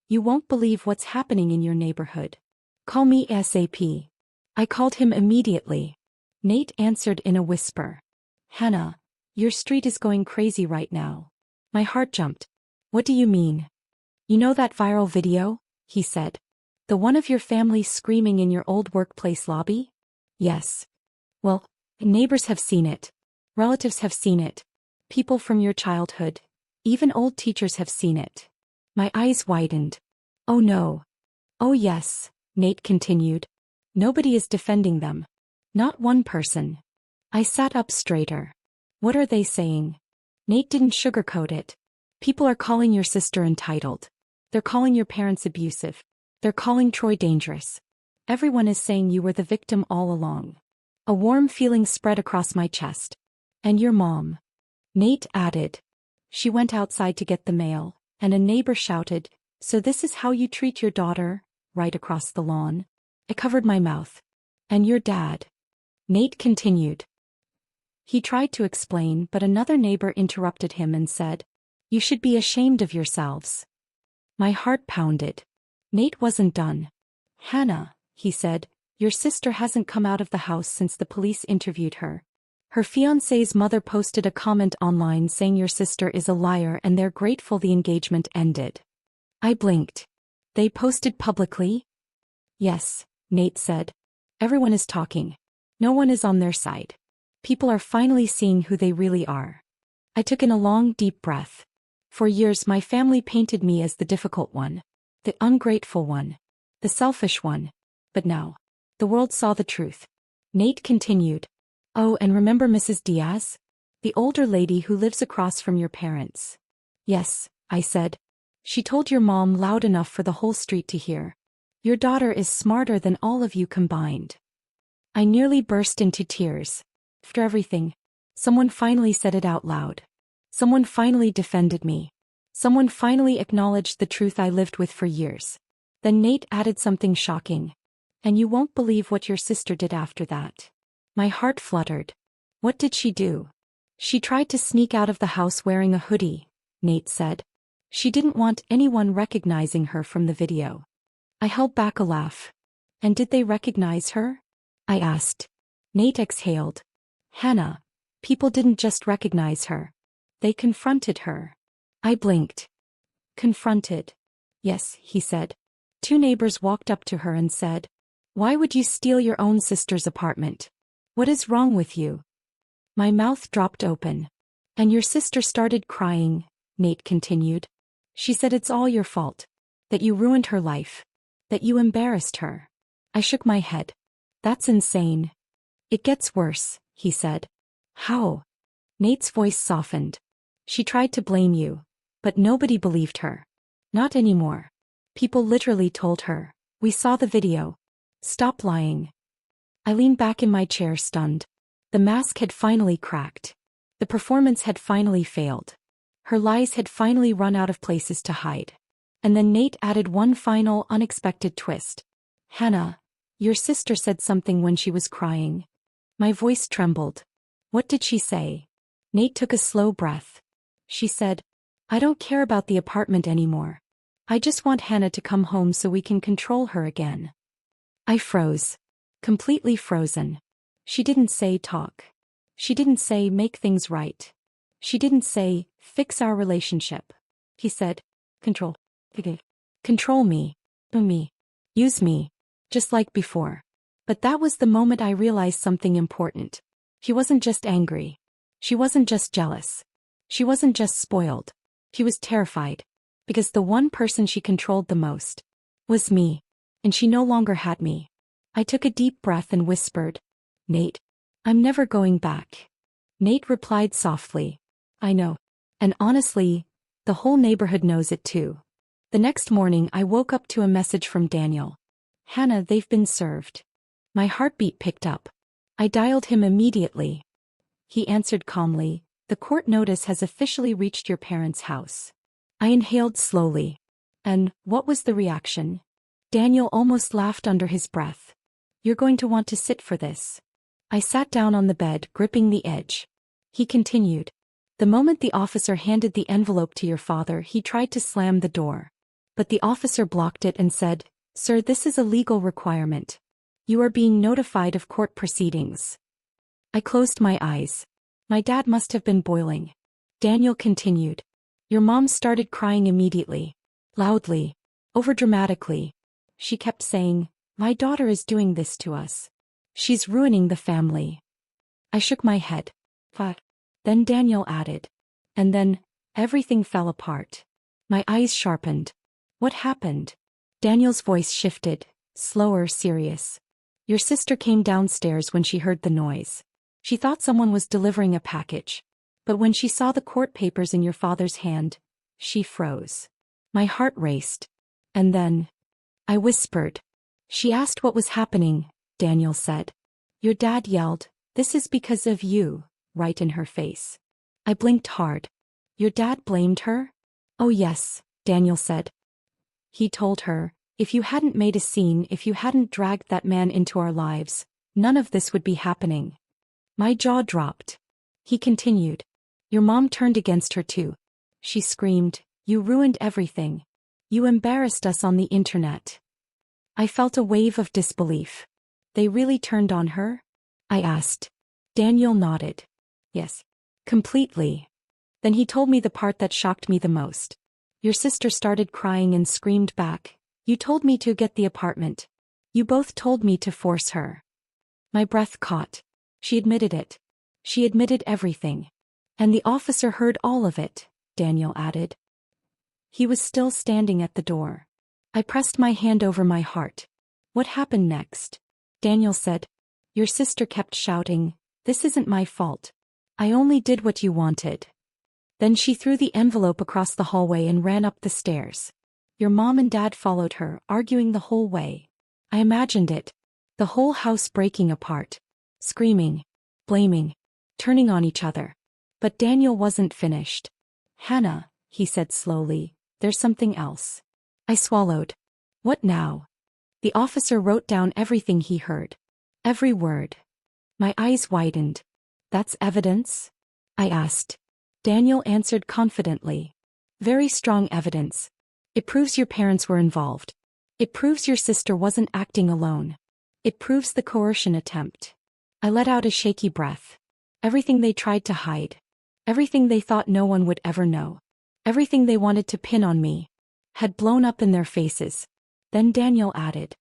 You won't believe what's happening in your neighborhood. Call me ASAP. I called him immediately. Nate answered in a whisper. Hannah, your street is going crazy right now. My heart jumped. What do you mean? You know that viral video? He said. The one of your family screaming in your old workplace lobby? Yes. Well, neighbors have seen it. Relatives have seen it. People from your childhood. Even old teachers have seen it. My eyes widened. Oh no. Oh yes, Nate continued. Nobody is defending them. Not one person. I sat up straighter. What are they saying? Nate didn't sugarcoat it. People are calling your sister entitled. They're calling your parents abusive. They're calling Troy dangerous. Everyone is saying you were the victim all along. A warm feeling spread across my chest. And your mom. Nate added. She went outside to get the mail, and a neighbor shouted, so this is how you treat your daughter, right across the lawn. I covered my mouth. And your dad. Nate continued. He tried to explain, but another neighbor interrupted him and said, you should be ashamed of yourselves. My heart pounded. Nate wasn't done. Hannah, he said, your sister hasn't come out of the house since the police interviewed her. Her fiancé's mother posted a comment online saying your sister is a liar and they're grateful the engagement ended. I blinked. They posted publicly? Yes, Nate said. Everyone is talking. No one is on their side. People are finally seeing who they really are. I took in a long, deep breath. For years my family painted me as the difficult one. The ungrateful one. The selfish one. But now, the world saw the truth. Nate continued. Oh, and remember Mrs. Diaz? The older lady who lives across from your parents. Yes, I said. She told your mom loud enough for the whole street to hear. Your daughter is smarter than all of you combined. I nearly burst into tears. After everything, someone finally said it out loud. Someone finally defended me. Someone finally acknowledged the truth I lived with for years. Then Nate added something shocking. And you won't believe what your sister did after that. My heart fluttered. What did she do? She tried to sneak out of the house wearing a hoodie, Nate said. She didn't want anyone recognizing her from the video. I held back a laugh. And did they recognize her? I asked. Nate exhaled. Hannah, people didn't just recognize her. They confronted her. I blinked. Confronted. Yes, he said. Two neighbors walked up to her and said, "Why would you steal your own sister's apartment? What is wrong with you?" My mouth dropped open. "And your sister started crying," Nate continued. "She said it's all your fault. That you ruined her life. That you embarrassed her." I shook my head. "That's insane." "It gets worse," he said. "How?" Nate's voice softened. "She tried to blame you. But nobody believed her. Not anymore. People literally told her, 'We saw the video. Stop lying.'" I leaned back in my chair stunned. The mask had finally cracked. The performance had finally failed. Her lies had finally run out of places to hide. And then Nate added one final unexpected twist. "Hannah, your sister said something when she was crying." My voice trembled. "What did she say?" Nate took a slow breath. "She said, 'I don't care about the apartment anymore. I just want Hannah to come home so we can control her again.'" I froze. Completely frozen. She didn't say talk. She didn't say make things right. She didn't say fix our relationship. He said, control. Control me. Me. Use me. Just like before. But that was the moment I realized something important. He wasn't just angry. She wasn't just jealous. She wasn't just spoiled. She was terrified. Because the one person she controlled the most was me. And she no longer had me. I took a deep breath and whispered, "Nate, I'm never going back." Nate replied softly, "I know. And honestly, the whole neighborhood knows it too." The next morning I woke up to a message from Daniel. "Hannah, they've been served." My heartbeat picked up. I dialed him immediately. He answered calmly, "The court notice has officially reached your parents' house." I inhaled slowly. And what was the reaction? Daniel almost laughed under his breath. "You're going to want to sit for this." I sat down on the bed, gripping the edge. He continued. "The moment the officer handed the envelope to your father, he tried to slam the door. But the officer blocked it and said, 'Sir, this is a legal requirement. You are being notified of court proceedings.'" I closed my eyes. My dad must have been boiling. Daniel continued. "Your mom started crying immediately. Loudly. Overdramatically. She kept saying, 'My daughter is doing this to us. She's ruining the family.'" I shook my head. But then Daniel added. "And then, everything fell apart." My eyes sharpened. "What happened?" Daniel's voice shifted, slower, serious. "Your sister came downstairs when she heard the noise. She thought someone was delivering a package. But when she saw the court papers in your father's hand, she froze." My heart raced. "And then," I whispered. "She asked what was happening," Daniel said. "Your dad yelled, 'This is because of you,' right in her face." I blinked hard. "Your dad blamed her?" "Oh yes," Daniel said. "He told her, 'If you hadn't made a scene, if you hadn't dragged that man into our lives, none of this would be happening.'" My jaw dropped. He continued. "Your mom turned against her too. She screamed, 'You ruined everything. You embarrassed us on the internet.'" I felt a wave of disbelief. "They really turned on her?" I asked. Daniel nodded. "Yes. Completely." Then he told me the part that shocked me the most. "Your sister started crying and screamed back, 'You told me to get the apartment. You both told me to force her.'" My breath caught. She admitted it. She admitted everything. "And the officer heard all of it," Daniel added. He was still standing at the door. I pressed my hand over my heart. "What happened next?" Daniel said. "Your sister kept shouting, 'This isn't my fault. I only did what you wanted.' Then she threw the envelope across the hallway and ran up the stairs. Your mom and dad followed her, arguing the whole way. I imagined it. The whole house breaking apart. Screaming. Blaming. Turning on each other. But Daniel wasn't finished. "Hannah," he said slowly, "there's something else." I swallowed. "What now?" The officer wrote down everything he heard. Every word. My eyes widened. "That's evidence?" I asked. Daniel answered confidently. "Very strong evidence. It proves your parents were involved. It proves your sister wasn't acting alone. It proves the coercion attempt." I let out a shaky breath. Everything they tried to hide. Everything they thought no one would ever know. Everything they wanted to pin on me had blown up in their faces. Then Daniel added,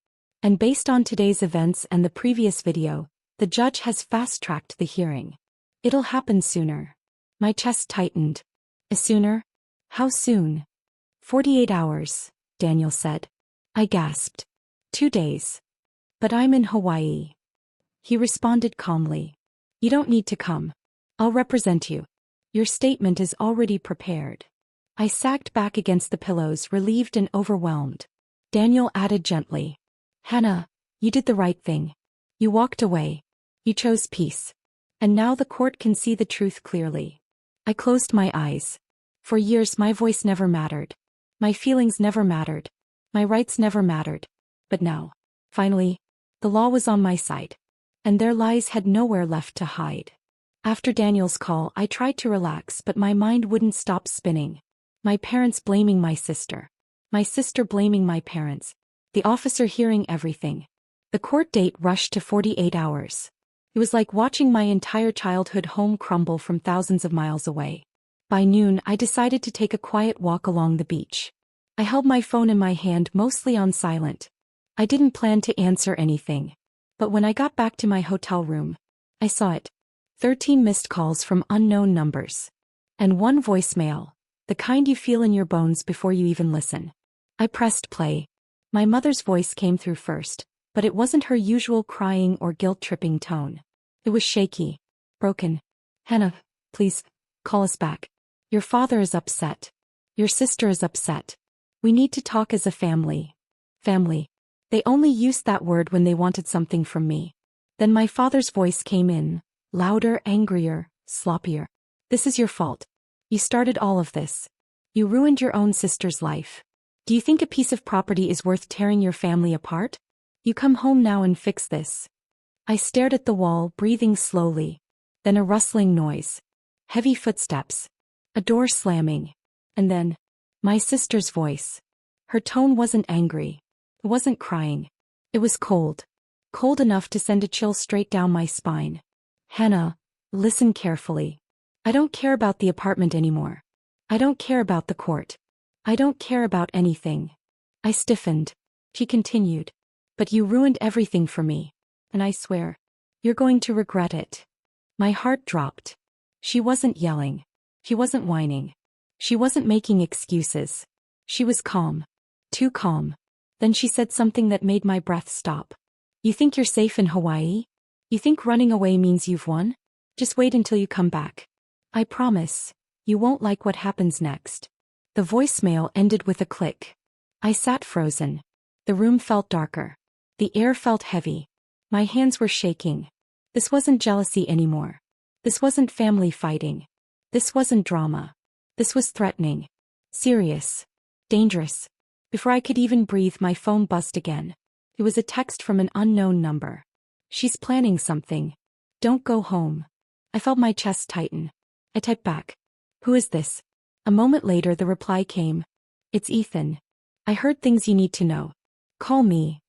and based on today's events and the previous video, the judge has fast-tracked the hearing. It'll happen sooner. My chest tightened. Sooner? How soon? 48 hours, Daniel said. I gasped. 2 days. But I'm in Hawaii. He responded calmly. You don't need to come. I'll represent you. Your statement is already prepared. I sagged back against the pillows, relieved and overwhelmed. Daniel added gently. Hannah, you did the right thing. You walked away. You chose peace. And now the court can see the truth clearly. I closed my eyes. For years my voice never mattered. My feelings never mattered. My rights never mattered. But now, finally, the law was on my side. And their lies had nowhere left to hide. After Daniel's call, I tried to relax, but my mind wouldn't stop spinning. My parents blaming my sister. My sister blaming my parents. The officer hearing everything. The court date rushed to 48 hours. It was like watching my entire childhood home crumble from thousands of miles away. By noon, I decided to take a quiet walk along the beach. I held my phone in my hand, mostly on silent. I didn't plan to answer anything. But when I got back to my hotel room, I saw it. 13 missed calls from unknown numbers. And 1 voicemail, the kind you feel in your bones before you even listen. I pressed play. My mother's voice came through first, but it wasn't her usual crying or guilt-tripping tone. It was shaky, broken. Hannah, please, call us back. Your father is upset. Your sister is upset. We need to talk as a family. Family. They only used that word when they wanted something from me. Then my father's voice came in, louder, angrier, sloppier. This is your fault. You started all of this. You ruined your own sister's life. Do you think a piece of property is worth tearing your family apart? You come home now and fix this. I stared at the wall, breathing slowly. Then a rustling noise. Heavy footsteps. A door slamming. And then, my sister's voice. Her tone wasn't angry. It wasn't crying. It was cold. Cold enough to send a chill straight down my spine. Hannah, listen carefully. I don't care about the apartment anymore. I don't care about the court. I don't care about anything. I stiffened. She continued. But you ruined everything for me. And I swear, you're going to regret it. My heart dropped. She wasn't yelling. She wasn't whining. She wasn't making excuses. She was calm. Too calm. Then she said something that made my breath stop. You think you're safe in Hawaii? You think running away means you've won? Just wait until you come back. I promise, you won't like what happens next. The voicemail ended with a click. I sat frozen. The room felt darker. The air felt heavy. My hands were shaking. This wasn't jealousy anymore. This wasn't family fighting. This wasn't drama. This was threatening. Serious. Dangerous. Before I could even breathe, my phone buzzed again. It was a text from an unknown number. She's planning something. Don't go home. I felt my chest tighten. I typed back. Who is this? A moment later the reply came. It's Ethan. I heard things you need to know. Call me.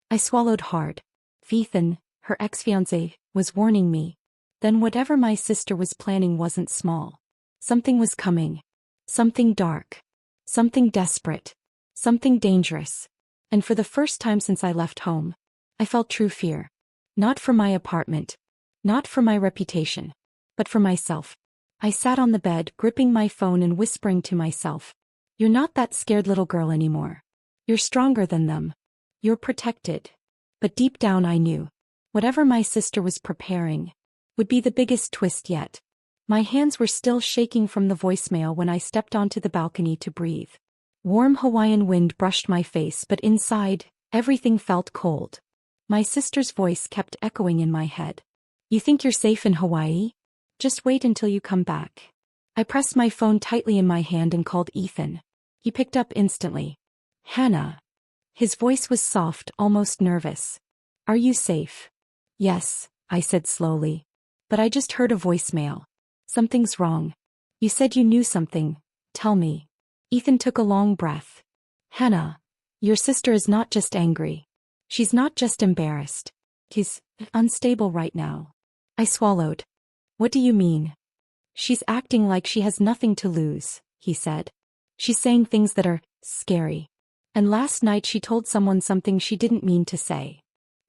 I swallowed hard. Ethan, her ex-fiancé, was warning me. Then whatever my sister was planning wasn't small. Something was coming. Something dark. Something desperate. Something dangerous. And for the first time since I left home, I felt true fear. Not for my apartment. Not for my reputation. But for myself. I sat on the bed, gripping my phone and whispering to myself. You're not that scared little girl anymore. You're stronger than them. You're protected. But deep down I knew. Whatever my sister was preparing would be the biggest twist yet. My hands were still shaking from the voicemail when I stepped onto the balcony to breathe. Warm Hawaiian wind brushed my face, but inside, everything felt cold. My sister's voice kept echoing in my head. You think you're safe in Hawaii? Just wait until you come back. I pressed my phone tightly in my hand and called Ethan. He picked up instantly. Hannah. His voice was soft, almost nervous. Are you safe? Yes, I said slowly. But I just heard a voicemail. Something's wrong. You said you knew something. Tell me. Ethan took a long breath. Hannah, your sister is not just angry. She's not just embarrassed. She's unstable right now. I swallowed. What do you mean? She's acting like she has nothing to lose, he said. She's saying things that are scary. And last night she told someone something she didn't mean to say.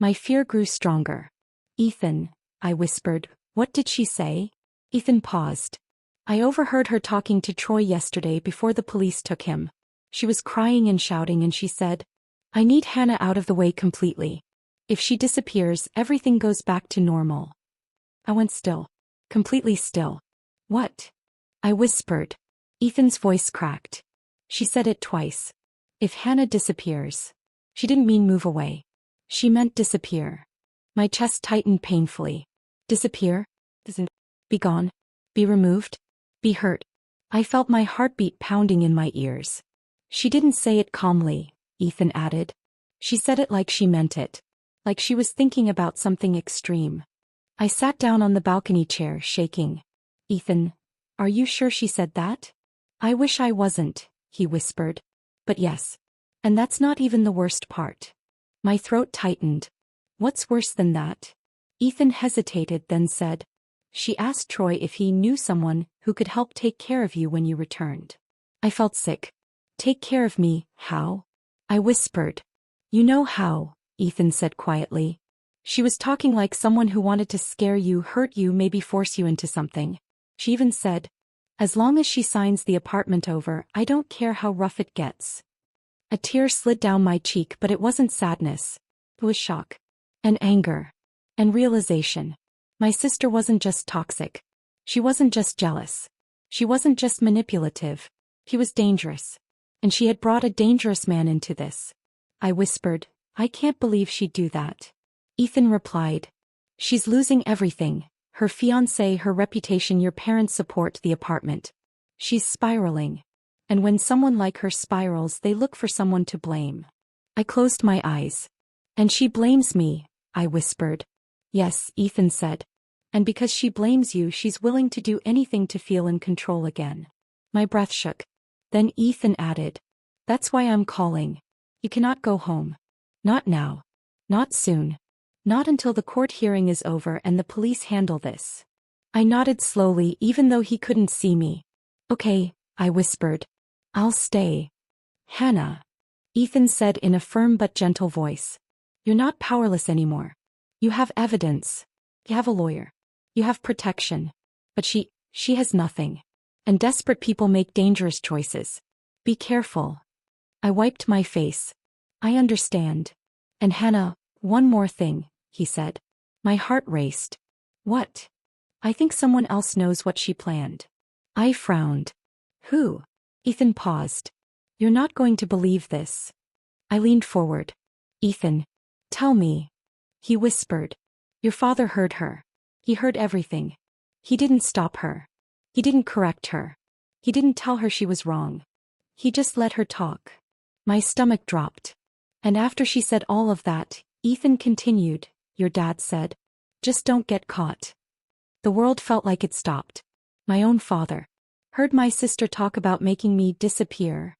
My fear grew stronger. Ethan, I whispered, what did she say? Ethan paused. I overheard her talking to Troy yesterday before the police took him. She was crying and shouting and she said, I need Hannah out of the way completely. If she disappears, everything goes back to normal. I went still. Completely still. What? I whispered. Ethan's voice cracked. She said it twice. If Hannah disappears. She didn't mean move away. She meant disappear. My chest tightened painfully. Disappear? Be gone? Be removed? Be hurt? I felt my heartbeat pounding in my ears. She didn't say it calmly, Ethan added. She said it like she meant it. Like she was thinking about something extreme. I sat down on the balcony chair, shaking. Ethan, are you sure she said that? I wish I wasn't, he whispered. But yes. And that's not even the worst part. My throat tightened. What's worse than that? Ethan hesitated, then said. She asked Troy if he knew someone who could help take care of you when you returned. I felt sick. Take care of me, how? I whispered. You know how, Ethan said quietly. She was talking like someone who wanted to scare you, hurt you, maybe force you into something. She even said, as long as she signs the apartment over, I don't care how rough it gets. A tear slid down my cheek, but it wasn't sadness. It was shock. And anger. And realization. My sister wasn't just toxic. She wasn't just jealous. She wasn't just manipulative. She was dangerous. And she had brought a dangerous man into this. I whispered, I can't believe she'd do that. Ethan replied, she's losing everything. Her fiancé, her reputation, your parents' support, the apartment. She's spiraling. And when someone like her spirals, they look for someone to blame. I closed my eyes. And she blames me, I whispered. Yes, Ethan said. And because she blames you, she's willing to do anything to feel in control again. My breath shook. Then Ethan added, that's why I'm calling. You cannot go home. Not now. Not soon. Not until the court hearing is over and the police handle this. I nodded slowly, even though he couldn't see me. Okay, I whispered. I'll stay. Hannah. Ethan said in a firm but gentle voice. You're not powerless anymore. You have evidence. You have a lawyer. You have protection. But she has nothing. And desperate people make dangerous choices. Be careful. I wiped my face. I understand. And Hannah, one more thing, he said. My heart raced. What? I think someone else knows what she planned. I frowned. Who? Ethan paused. You're not going to believe this. I leaned forward. Ethan, tell me. He whispered. Your father heard her. He heard everything. He didn't stop her. He didn't correct her. He didn't tell her she was wrong. He just let her talk. My stomach dropped. And after she said all of that, Ethan continued, your dad said, just don't get caught. The world felt like it stopped. My own father heard my sister talk about making me disappear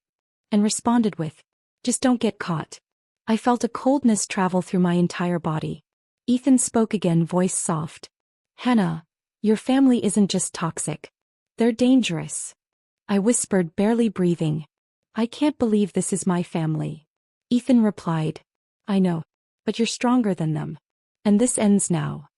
and responded with, just don't get caught. I felt a coldness travel through my entire body. Ethan spoke again, voice soft. Hannah, your family isn't just toxic. They're dangerous. I whispered, barely breathing. I can't believe this is my family. Ethan replied, I know, but you're stronger than them. And this ends now.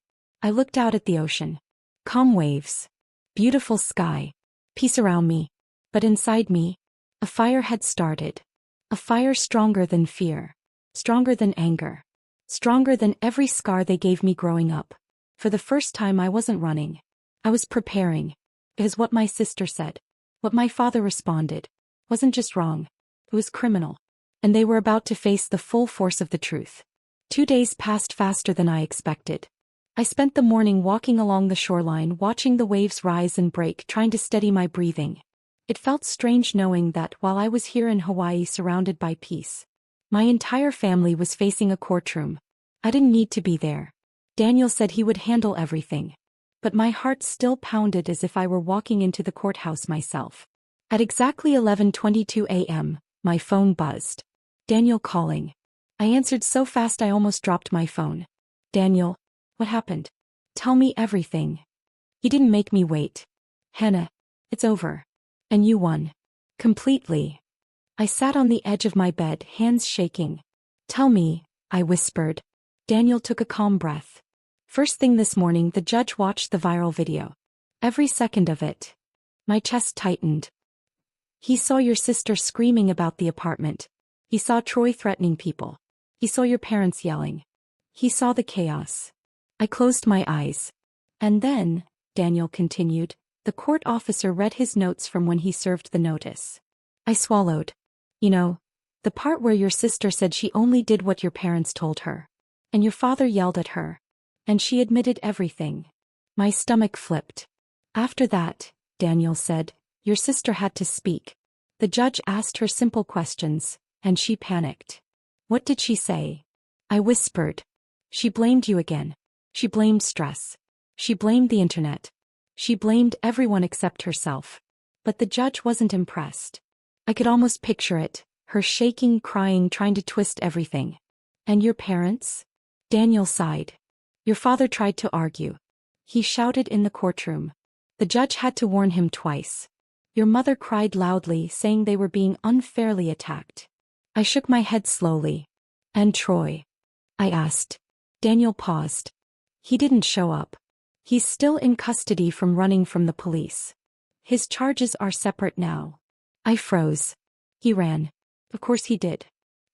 I looked out at the ocean. Calm waves. Beautiful sky. Peace around me. But inside me, a fire had started. A fire stronger than fear. Stronger than anger. Stronger than every scar they gave me growing up. For the first time I wasn't running. I was preparing. Because what my sister said, what my father responded, wasn't just wrong. It was criminal. And they were about to face the full force of the truth. 2 days passed faster than I expected. I spent the morning walking along the shoreline, watching the waves rise and break, trying to steady my breathing. It felt strange knowing that while I was here in Hawaii surrounded by peace, my entire family was facing a courtroom. I didn't need to be there. Daniel said he would handle everything. But my heart still pounded as if I were walking into the courthouse myself. At exactly 11:22 a.m., my phone buzzed. Daniel calling. I answered so fast I almost dropped my phone. Daniel, what happened? Tell me everything. He didn't make me wait. Hannah, it's over. And you won. Completely. I sat on the edge of my bed, hands shaking. Tell me, I whispered. Daniel took a calm breath. First thing this morning, the judge watched the viral video. Every second of it. My chest tightened. He saw your sister screaming about the apartment. He saw Troy threatening people. He saw your parents yelling. He saw the chaos. I closed my eyes. And then, Daniel continued, the court officer read his notes from when he served the notice. I swallowed. You know, the part where your sister said she only did what your parents told her. And your father yelled at her. And she admitted everything. My stomach flipped. After that, Daniel said, your sister had to speak. The judge asked her simple questions, and she panicked. What did she say? I whispered. She blamed you again. She blamed stress. She blamed the internet. She blamed everyone except herself. But the judge wasn't impressed. I could almost picture it, her shaking, crying, trying to twist everything. And your parents? Daniel sighed. Your father tried to argue. He shouted in the courtroom. The judge had to warn him twice. Your mother cried loudly, saying they were being unfairly attacked. I shook my head slowly. And Troy? I asked. Daniel paused. He didn't show up. He's still in custody from running from the police. His charges are separate now. I froze. He ran. Of course he did.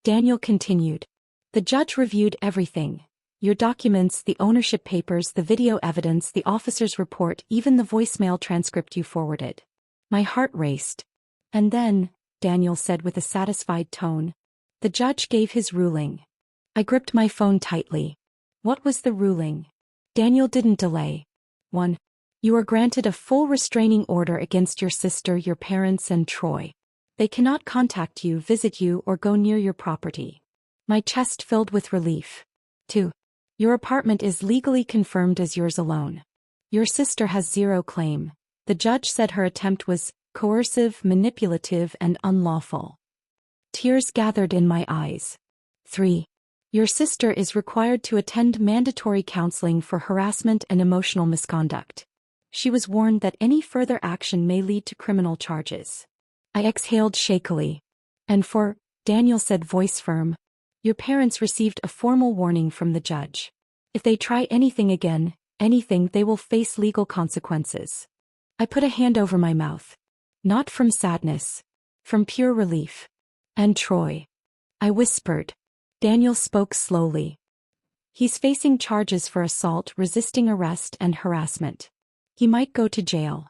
Daniel continued. The judge reviewed everything. Your documents, the ownership papers, the video evidence, the officer's report, even the voicemail transcript you forwarded. My heart raced. And then, Daniel said with a satisfied tone, the judge gave his ruling. I gripped my phone tightly. What was the ruling? Daniel didn't delay. 1. You are granted a full restraining order against your sister, your parents, and Troy. They cannot contact you, visit you, or go near your property. My chest filled with relief. 2. Your apartment is legally confirmed as yours alone. Your sister has zero claim. The judge said her attempt was coercive, manipulative, and unlawful. Tears gathered in my eyes. 3. Your sister is required to attend mandatory counseling for harassment and emotional misconduct. She was warned that any further action may lead to criminal charges. I exhaled shakily. And 4, Daniel said, voice firm, your parents received a formal warning from the judge. If they try anything again, anything, they will face legal consequences. I put a hand over my mouth. Not from sadness. From pure relief. And Troy? I whispered. Daniel spoke slowly. He's facing charges for assault, resisting arrest, and harassment. He might go to jail.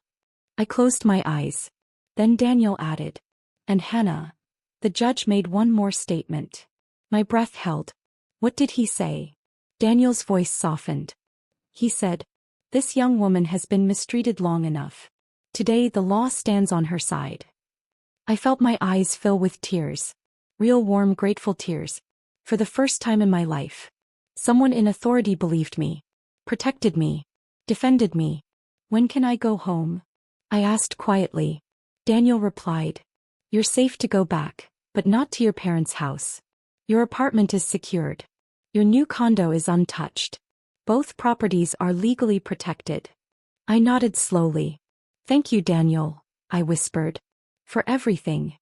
I closed my eyes. Then Daniel added. And Hannah. The judge made one more statement. My breath held. What did he say? Daniel's voice softened. He said, this young woman has been mistreated long enough. Today the law stands on her side. I felt my eyes fill with tears. Real warm, grateful tears. For the first time in my life. Someone in authority believed me. Protected me. Defended me. When can I go home? I asked quietly. Daniel replied. You're safe to go back, but not to your parents' house. Your apartment is secured. Your new condo is untouched. Both properties are legally protected. I nodded slowly. Thank you, Daniel, I whispered. For everything.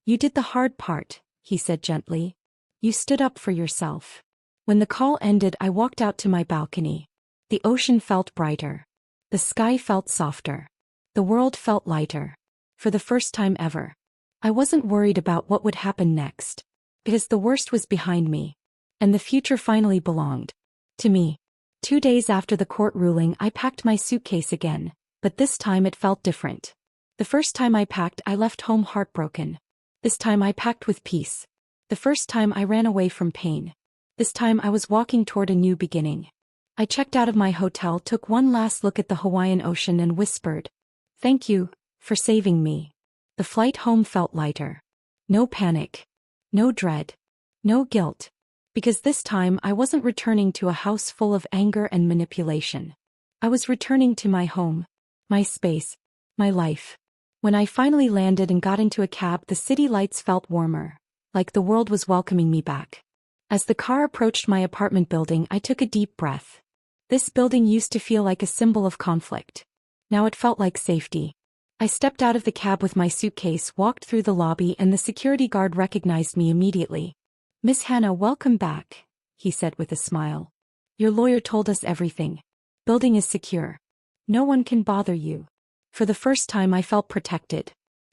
You did the hard part, he said gently. You stood up for yourself. When the call ended, I walked out to my balcony. The ocean felt brighter. The sky felt softer. The world felt lighter. For the first time ever. I wasn't worried about what would happen next. Because the worst was behind me. And the future finally belonged to me. 2 days after the court ruling, I packed my suitcase again, but this time it felt different. The first time I packed, I left home heartbroken. This time I packed with peace. The first time I ran away from pain. This time I was walking toward a new beginning. I checked out of my hotel, took one last look at the Hawaiian Ocean and whispered, thank you for saving me. The flight home felt lighter. No panic. No dread. No guilt. Because this time I wasn't returning to a house full of anger and manipulation. I was returning to my home. My space. My life. When I finally landed and got into a cab, the city lights felt warmer. Like the world was welcoming me back. As the car approached my apartment building, I took a deep breath. This building used to feel like a symbol of conflict. Now it felt like safety. I stepped out of the cab with my suitcase, walked through the lobby, and the security guard recognized me immediately. "Miss Hannah, welcome back," he said with a smile. "Your lawyer told us everything. Building is secure. No one can bother you." For the first time I felt protected.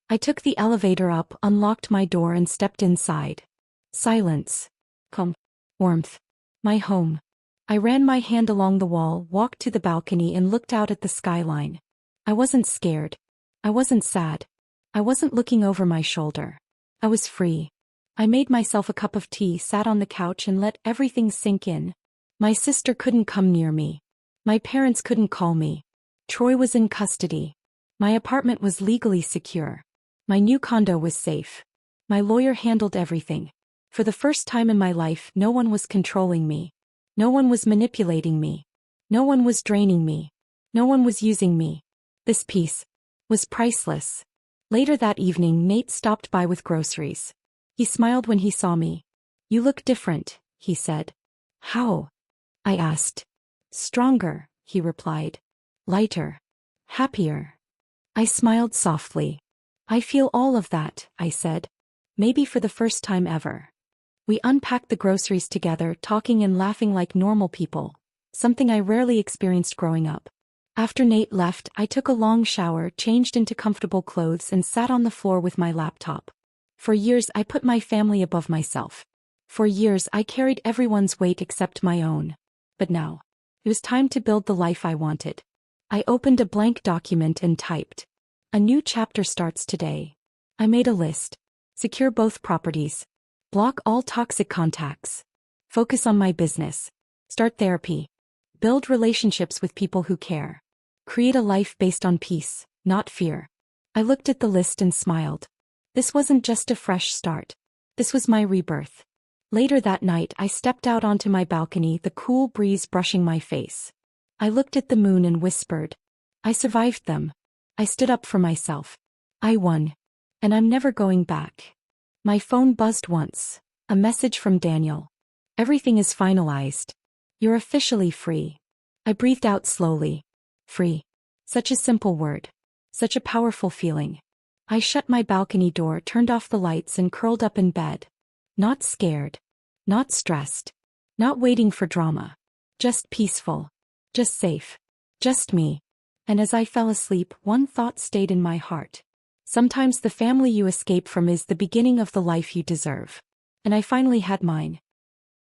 I took the elevator up, unlocked my door, and stepped inside. Silence. Calm. Warmth. My home. I ran my hand along the wall, walked to the balcony, and looked out at the skyline. I wasn't scared. I wasn't sad. I wasn't looking over my shoulder. I was free. I made myself a cup of tea, sat on the couch, and let everything sink in. My sister couldn't come near me. My parents couldn't call me. Troy was in custody. My apartment was legally secure. My new condo was safe. My lawyer handled everything. For the first time in my life, no one was controlling me. No one was manipulating me. No one was draining me. No one was using me. This peace was priceless. Later that evening, Nate stopped by with groceries. He smiled when he saw me. "You look different," he said. "How?" I asked. "Stronger," he replied. "Lighter. Happier." I smiled softly. "I feel all of that," I said. "Maybe for the first time ever." We unpacked the groceries together, talking and laughing like normal people, something I rarely experienced growing up. After Nate left, I took a long shower, changed into comfortable clothes, and sat on the floor with my laptop. For years I put my family above myself. For years I carried everyone's weight except my own. But now, it was time to build the life I wanted. I opened a blank document and typed. "A new chapter starts today." I made a list. Secure both properties. Block all toxic contacts. Focus on my business. Start therapy. Build relationships with people who care. Create a life based on peace, not fear. I looked at the list and smiled. This wasn't just a fresh start. This was my rebirth. Later that night, I stepped out onto my balcony, the cool breeze brushing my face. I looked at the moon and whispered, "I survived them. I stood up for myself. I won. And I'm never going back." My phone buzzed once. A message from Daniel. "Everything is finalized. You're officially free." I breathed out slowly. Free. Such a simple word. Such a powerful feeling. I shut my balcony door, turned off the lights, and curled up in bed. Not scared. Not stressed. Not waiting for drama. Just peaceful. Just safe. Just me. And as I fell asleep, one thought stayed in my heart. Sometimes the family you escape from is the beginning of the life you deserve. And I finally had mine.